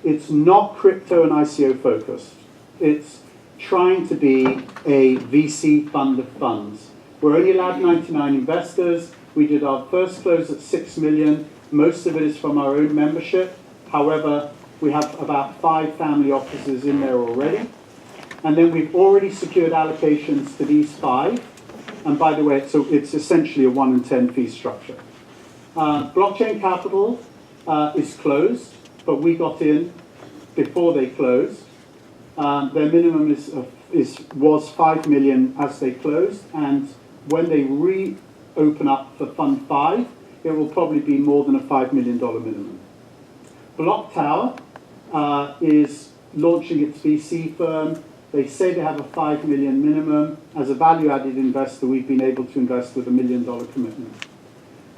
It's not crypto and ICO focused. It's trying to be a VC fund of funds. We're only allowed 99 investors. We did our first close at 6 million. Most of it is from our own membership. However, we have about 5 family offices in there already. And then we've already secured allocations to these 5. And by the way, so it's essentially a 1 in 10 fee structure. Blockchain Capital is closed, but we got in before they closed. Their minimum was 5 million as they closed, and when they reopen up for Fund 5, it will probably be more than a $5 million minimum. Block Tower is launching its VC firm. They say they have a 5 million minimum. As a value-added investor, we've been able to invest with $1 million commitment.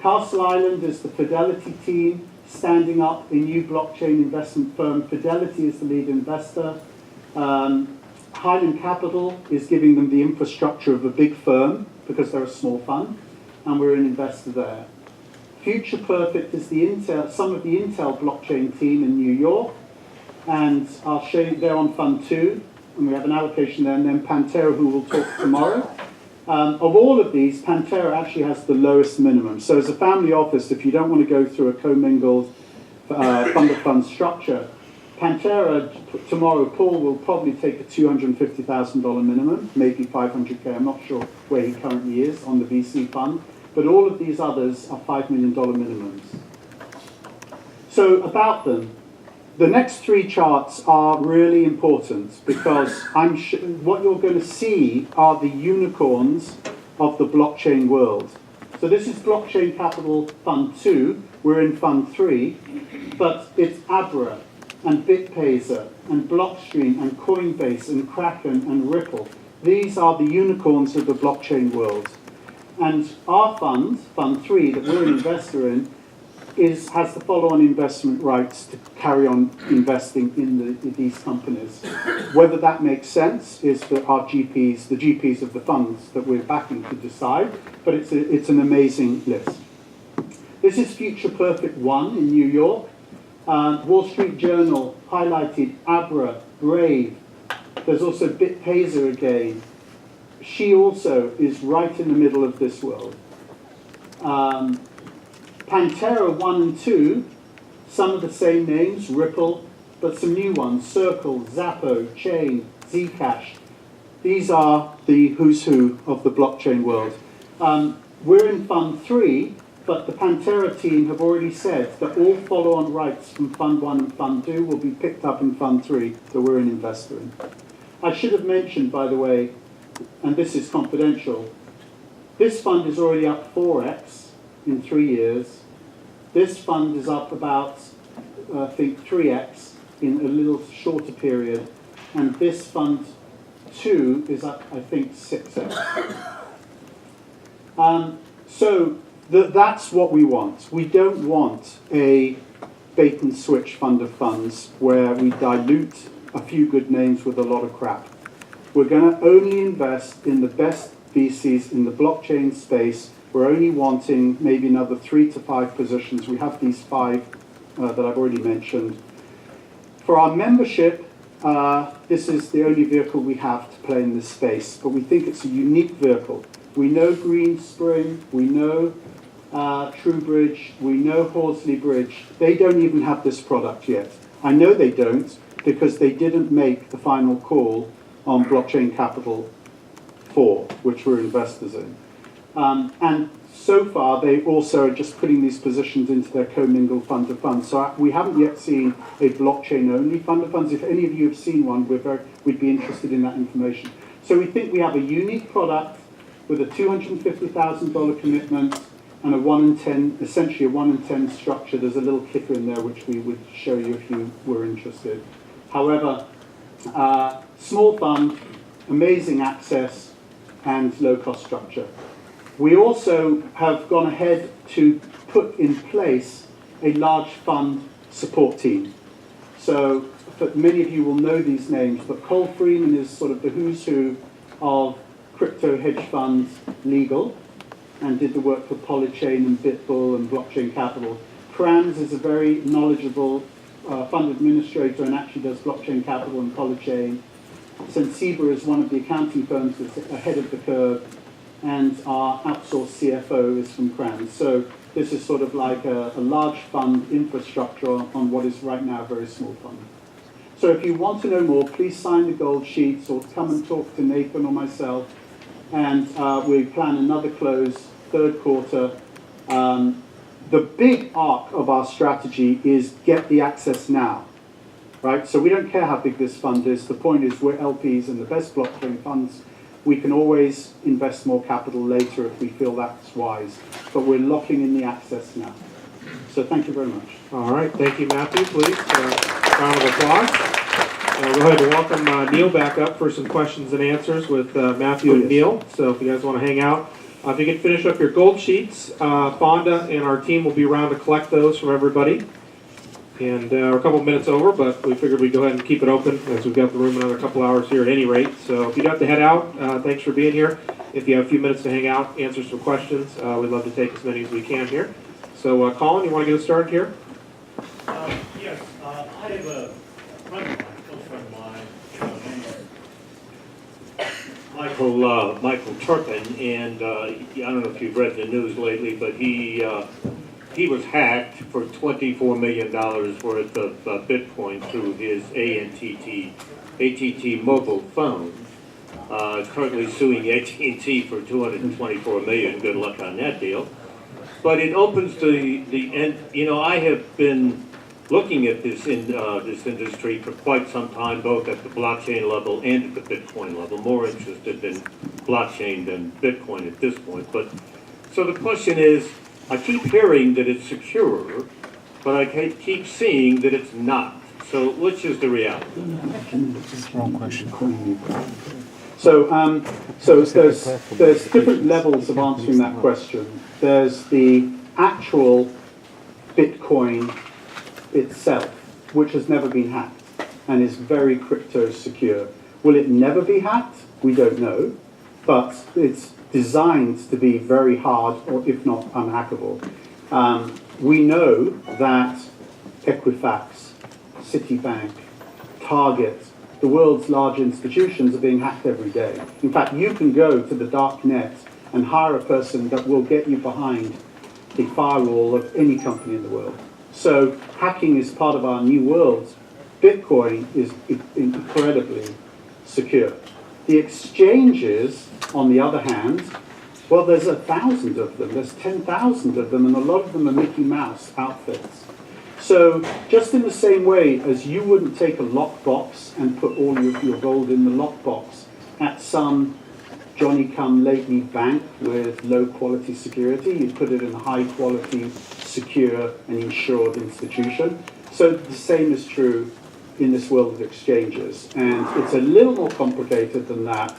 Castle Island is the Fidelity team standing up a new blockchain investment firm. Fidelity is the lead investor. Highland Capital is giving them the infrastructure of a big firm because they're a small fund, and we're an investor there. Future Perfect is some of the Intel blockchain team in New York, and I'll show you, they're on Fund 2, and we have an allocation there, and then Pantera, who will talk tomorrow. Of all of these, Pantera actually has the lowest minimum. So as a family office, if you don't want to go through a commingled fund-of-fund structure, Pantera, tomorrow, Paul will probably take a $250,000 minimum, maybe $500K. I'm not sure where he currently is on the VC fund. But all of these others are $5 million minimums. So about them, the next 3 charts are really important because what you're going to see are the unicorns of the blockchain world. So this is Blockchain Capital Fund 2. We're in Fund 3. But it's Abra and BitPayzer and Blockstream and Coinbase and Kraken and Ripple. These are the unicorns of the blockchain world. And our fund, Fund 3, that we're an investor in, has the follow-on investment rights to carry on investing in these companies. Whether that makes sense is for our GPs, the GPs of the funds that we're backing, to decide, but it's an amazing list. This is Future Perfect 1 in New York. Wall Street Journal highlighted Abra, Brave. There's also BitPayzer again. She also is right in the middle of this world. Pantera 1 and 2, some of the same names, Ripple, but some new ones, Circle, Zappo, Chain, Zcash. These are the who's who of the blockchain world. We're in Fund 3, but the Pantera team have already said that all follow-on rights from Fund 1 and Fund 2 will be picked up in Fund 3 that we're an investor in. I should have mentioned, by the way, and this is confidential, this fund is already up 4x in 3 years. This fund is up about, I think, 3x in a little shorter period. And this fund 2 is up, I think, 6x. That's what we want. We don't want a bait and switch fund of funds where we dilute a few good names with a lot of crap. We're going to only invest in the best VCs in the blockchain space. We're only wanting maybe another 3 to 5 positions. We have these 5 that I've already mentioned. For our membership, this is the only vehicle we have to play in this space, but we think it's a unique vehicle. We know Greenspring, we know TrueBridge, we know Horsley Bridge. They don't even have this product yet. I know they don't because they didn't make the final call on Blockchain Capital 4, which we're investors in. And so far, they also are just putting these positions into their commingled fund of funds. So we haven't yet seen a blockchain-only fund of funds. If any of you have seen one, we'd be interested in that information. So we think we have a unique product with a $250,000 commitment and a 1 in 10, essentially a 1 in 10 structure. There's a little kicker in there which we would show you if you were interested. However, small fund, amazing access, and low-cost structure. We also have gone ahead to put in place a large fund support team. So many of you will know these names, but Cole Freeman is sort of the who's who of crypto hedge funds legal and did the work for Polychain and Bitbull and Blockchain Capital. Kranz is a very knowledgeable fund administrator and actually does Blockchain Capital and Polychain. Sensiba is one of the accounting firms that's ahead of the curve. and our outsourced CFO is from Cran. So this is sort of like a large fund infrastructure on what is right now a very small fund. So if you want to know more, please sign the gold sheets or come and talk to Nathan or myself. And we plan another close, third quarter. The big arc of our strategy is get the access now, right? So we don't care how big this fund is. The point is we're LPs in the best blockchain funds. We can always invest more capital later if we feel that's wise. But we're locking in the access now. So thank you very much. All right, thank you, Matthew. Please, round of applause. We'll go ahead and welcome Neil back up for some questions and answers with Matthew and Neil. So if you guys want to hang out, if you can finish up your gold sheets, Fonda and our team will be around to collect those from everybody. And we're a couple minutes over, but we figured we'd go ahead and keep it open as we've got the room another couple hours here at any rate. So if you got to head out, thanks for being here. If you have a few minutes to hang out, answer some questions, we'd love to take as many as we can here. So Colin, you want to get us started here? Yes, I have a friend of mine, close friend of mine, named Michael Turpin, and I don't know if you've read the news lately, but he was hacked for $24 million worth of Bitcoin through his ATT mobile phone. Currently suing AT&T for $224 million. Good luck on that deal. But it opens the end. You know, I have been looking at this industry for quite some time, both at the blockchain level and at the Bitcoin level. More interested in blockchain than Bitcoin at this point. But so the question is, I keep hearing that it's secure, but I keep seeing that it's not. So which is the reality? Wrong question. So there's different levels of answering that question. There's the actual Bitcoin itself, which has never been hacked and is very crypto secure. Will it never be hacked? We don't know, but it's designed to be very hard, or if not unhackable. We know that Equifax, Citibank, Target, the world's large institutions are being hacked every day. In fact, you can go to the dark net and hire a person that will get you behind the firewall of any company in the world. So hacking is part of our new world. Bitcoin is incredibly secure. The exchanges, on the other hand, well, there's 1,000 of them, there's 10,000 of them, and a lot of them are Mickey Mouse outfits. So just in the same way as you wouldn't take a lockbox and put all your gold in the lockbox at some Johnny-come-lately bank with low-quality security, you put it in a high-quality, secure, and insured institution. So the same is true in this world of exchanges. And it's a little more complicated than that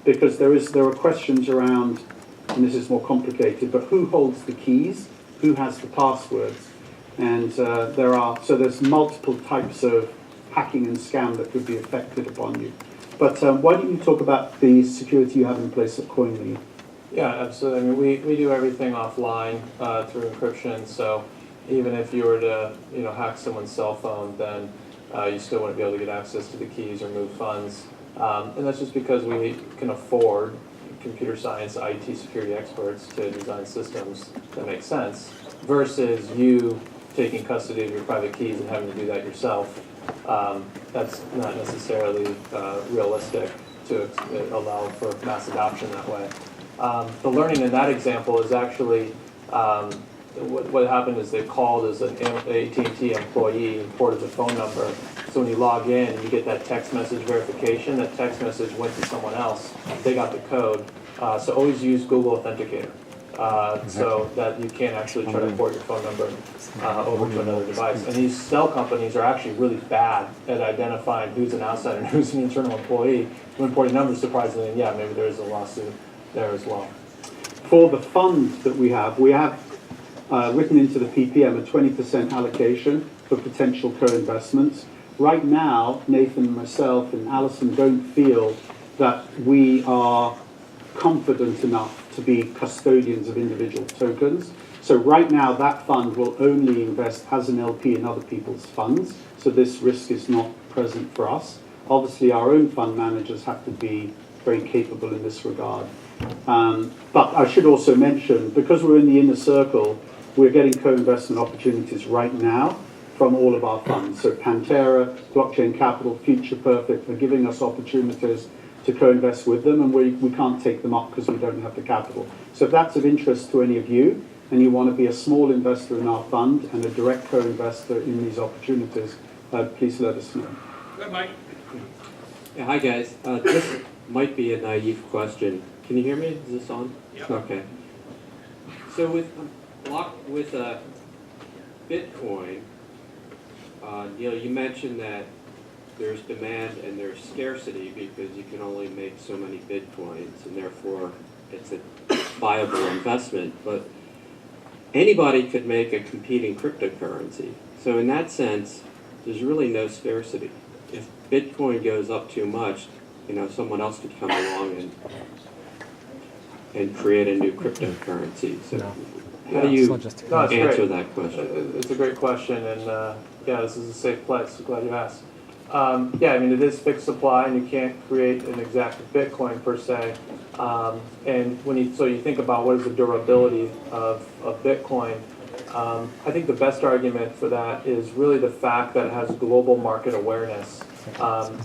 because there are questions around, and this is more complicated, but who holds the keys? Who has the passwords? And there's multiple types of hacking and scam that could be affected upon you. But why don't you talk about the security you have in place at Coinly? Yeah, absolutely. I mean, we do everything offline through encryption. So even if you were to hack someone's cell phone, then you still wouldn't be able to get access to the keys or move funds. And that's just because we can afford computer science, IT security experts to design systems that make sense versus you taking custody of your private keys and having to do that yourself. That's not necessarily realistic to allow for mass adoption that way. The learning in that example is actually what happened is they called as an AT&T employee and ported the phone number. So when you log in, you get that text message verification. That text message went to someone else. They got the code. So always use Google Authenticator. So that you can't actually try to port your phone number over to another device. And these cell companies are actually really bad at identifying who's an outsider and who's an internal employee. When porting numbers, surprisingly, yeah, maybe there is a lawsuit there as well. For the fund that we have written into the PPM a 20% allocation for potential co-investments. Right now, Nathan, myself, and Alison don't feel that we are confident enough to be custodians of individual tokens. So right now, that fund will only invest as an LP in other people's funds. So this risk is not present for us. Obviously, our own fund managers have to be very capable in this regard. But I should also mention, because we're in the inner circle, we're getting co-investment opportunities right now from all of our funds. So Pantera, Blockchain Capital, Future Perfect are giving us opportunities to co-invest with them, and we can't take them up because we don't have the capital. So if that's of interest to any of you, and you want to be a small investor in our fund and a direct co-investor in these opportunities, please let us know. Yeah, hi guys. This might be a naive question. Can you hear me? Is this on? Yeah. Okay. So with Bitcoin, Neil, you mentioned that there's demand and there's scarcity because you can only make so many Bitcoins, and therefore it's a viable investment. But anybody could make a competing cryptocurrency. So in that sense, there's really no scarcity. If Bitcoin goes up too much, someone else could come along and create a new cryptocurrency. So how do you answer that question? It's a great question, and this is a safe place. I'm glad you asked. It is fixed supply, and you can't create an exact Bitcoin per se. And you think about what is the durability of Bitcoin, I think the best argument for that is really the fact that it has global market awareness.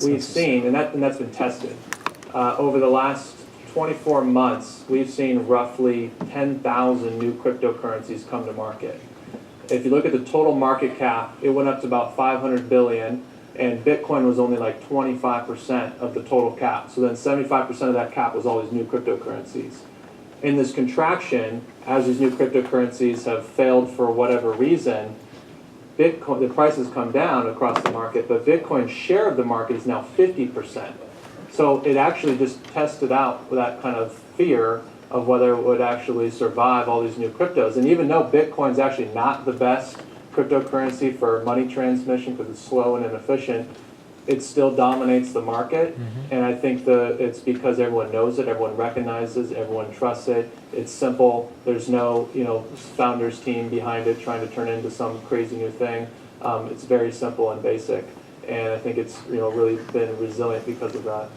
We've seen, and that's been tested, over the last 24 months, we've seen roughly 10,000 new cryptocurrencies come to market. If you look at the total market cap, it went up to about 500 billion, and Bitcoin was only like 25% of the total cap. So then 75% of that cap was all these new cryptocurrencies. In this contraction, as these new cryptocurrencies have failed for whatever reason, Bitcoin, the prices come down across the market, but Bitcoin's share of the market is now 50%. So it actually just tested out that kind of fear of whether it would actually survive all these new cryptos. And even though Bitcoin's actually not the best cryptocurrency for money transmission because it's slow and inefficient, it still dominates the market. And I think it's because everyone knows it, everyone recognizes, everyone trusts it. It's simple. There's no founders team behind it trying to turn it into some crazy new thing. It's very simple and basic, and I think it's really been resilient because of that.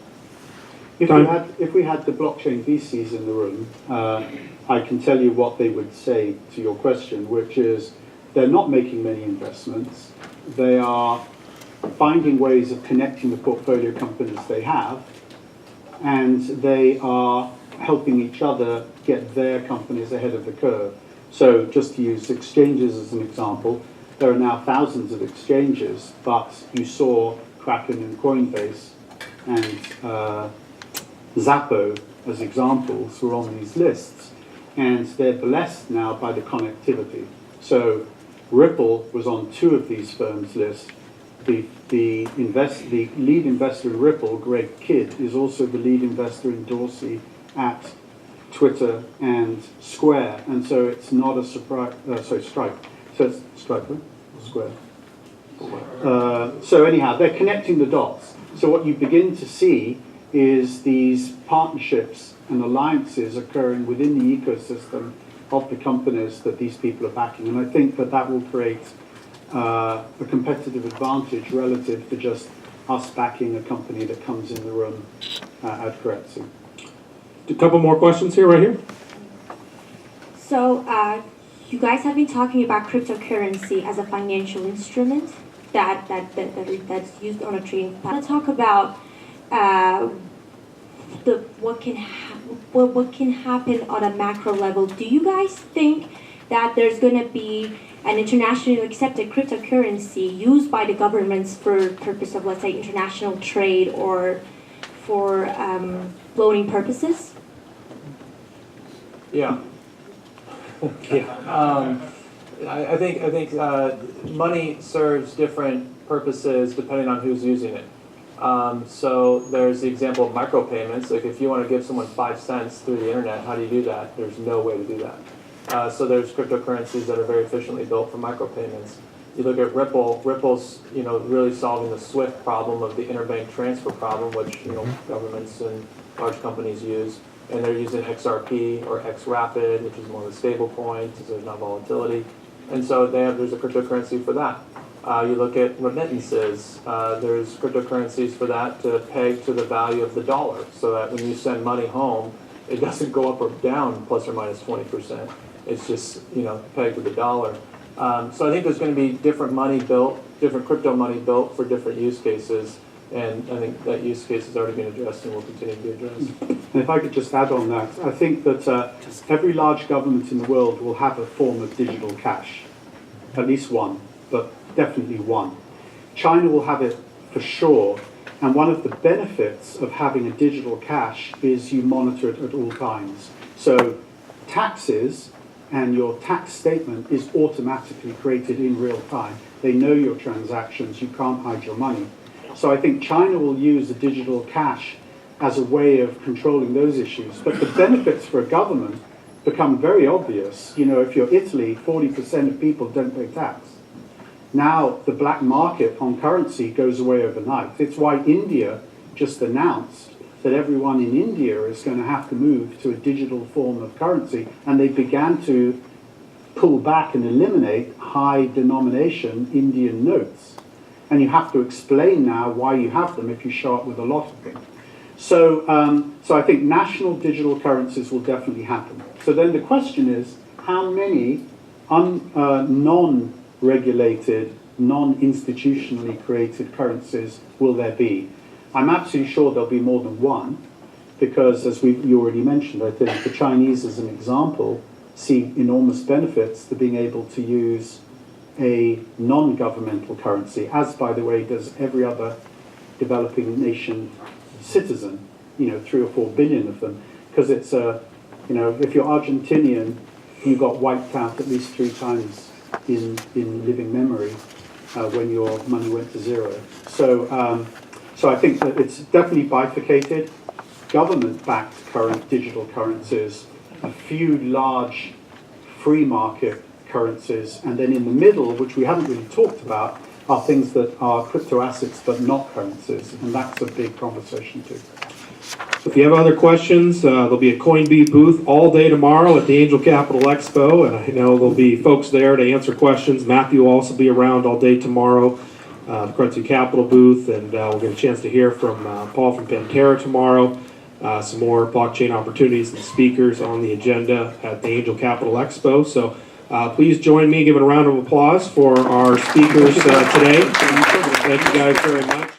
If we had the blockchain VCs in the room, I can tell you what they would say to your question, which is they're not making many investments. They are finding ways of connecting the portfolio companies they have, and they are helping each other get their companies ahead of the curve. So just to use exchanges as an example, there are now thousands of exchanges, but you saw Kraken and Coinbase and Zappo as examples who are on these lists, and they're blessed now by the connectivity. So Ripple was on 2 of these firms' lists. The lead investor in Ripple, Greg Kidd, is also the lead investor in Dorsey at Twitter and Square, and so it's not a surprise. Stripe. So it's Stripe, right? Square. So anyhow, they're connecting the dots. So what you begin to see is these partnerships and alliances occurring within the ecosystem of the companies that these people are backing, and I think that will create a competitive advantage relative to just us backing a company that comes in the room at Keiretsu. A couple more questions here, right here. So you guys have been talking about cryptocurrency as a financial instrument that's used on a trading platform. I want to talk about what can happen on a macro level. Do you guys think that there's going to be an internationally accepted cryptocurrency used by the governments for purpose of, let's say, international trade or for floating purposes? Yeah. I think money serves different purposes depending on who's using it. So there's the example of micropayments. Like if you want to give someone 5 cents through the internet, how do you do that? There's no way to do that. So there's cryptocurrencies that are very efficiently built for micropayments. You look at Ripple. Ripple's really solving the SWIFT problem of the interbank transfer problem, which governments and large companies use, and they're using XRP or XRapid, which is more of a stable coin, so there's not volatility, and so there's a cryptocurrency for that. You look at remittances. There's cryptocurrencies for that to peg to the value of the dollar, so that when you send money home, it doesn't go up or down plus or minus 20%. It's just, pegged to the dollar. So I think there's going to be different crypto money built for different use cases. And I think that use case has already been addressed and will continue to be addressed. And if I could just add on that, I think that every large government in the world will have a form of digital cash. At least one, but definitely one. China will have it for sure. And one of the benefits of having a digital cash is you monitor it at all times. So taxes and your tax statement is automatically created in real time. They know your transactions. You can't hide your money. So I think China will use the digital cash as a way of controlling those issues. But the benefits for a government become very obvious. If you're Italy, 40% of people don't pay tax. Now the black market on currency goes away overnight. It's why India just announced that everyone in India is going to have to move to a digital form of currency, and they began to pull back and eliminate high denomination Indian notes. And you have to explain now why you have them if you show up with a lot of them. So I think national digital currencies will definitely happen. So then the question is, how many non-regulated, non-institutionally created currencies will there be? I'm absolutely sure there'll be more than one, because as you already mentioned, I think the Chinese, as an example, see enormous benefits to being able to use a non-governmental currency, as, by the way, does every other developing nation citizen, 3 or 4 billion of them, because it's if you're Argentinian, you got wiped out at least 3 times in living memory when your money went to zero. So I think that it's definitely bifurcated. Government-backed current digital currencies, a few large free market currencies, and then in the middle, which we haven't really talked about, are things that are crypto assets but not currencies, and that's a big conversation too. If you have other questions, there'll be a CoinBee booth all day tomorrow at the Angel Capital Expo, and I know there'll be folks there to answer questions. Matthew will also be around all day tomorrow, the Keiretsu Capital booth, and we'll get a chance to hear from Paul from Pantera tomorrow. Some more blockchain opportunities and speakers on the agenda at the Angel Capital Expo. So please join me, give it a round of applause for our speakers today. Thank you guys very much.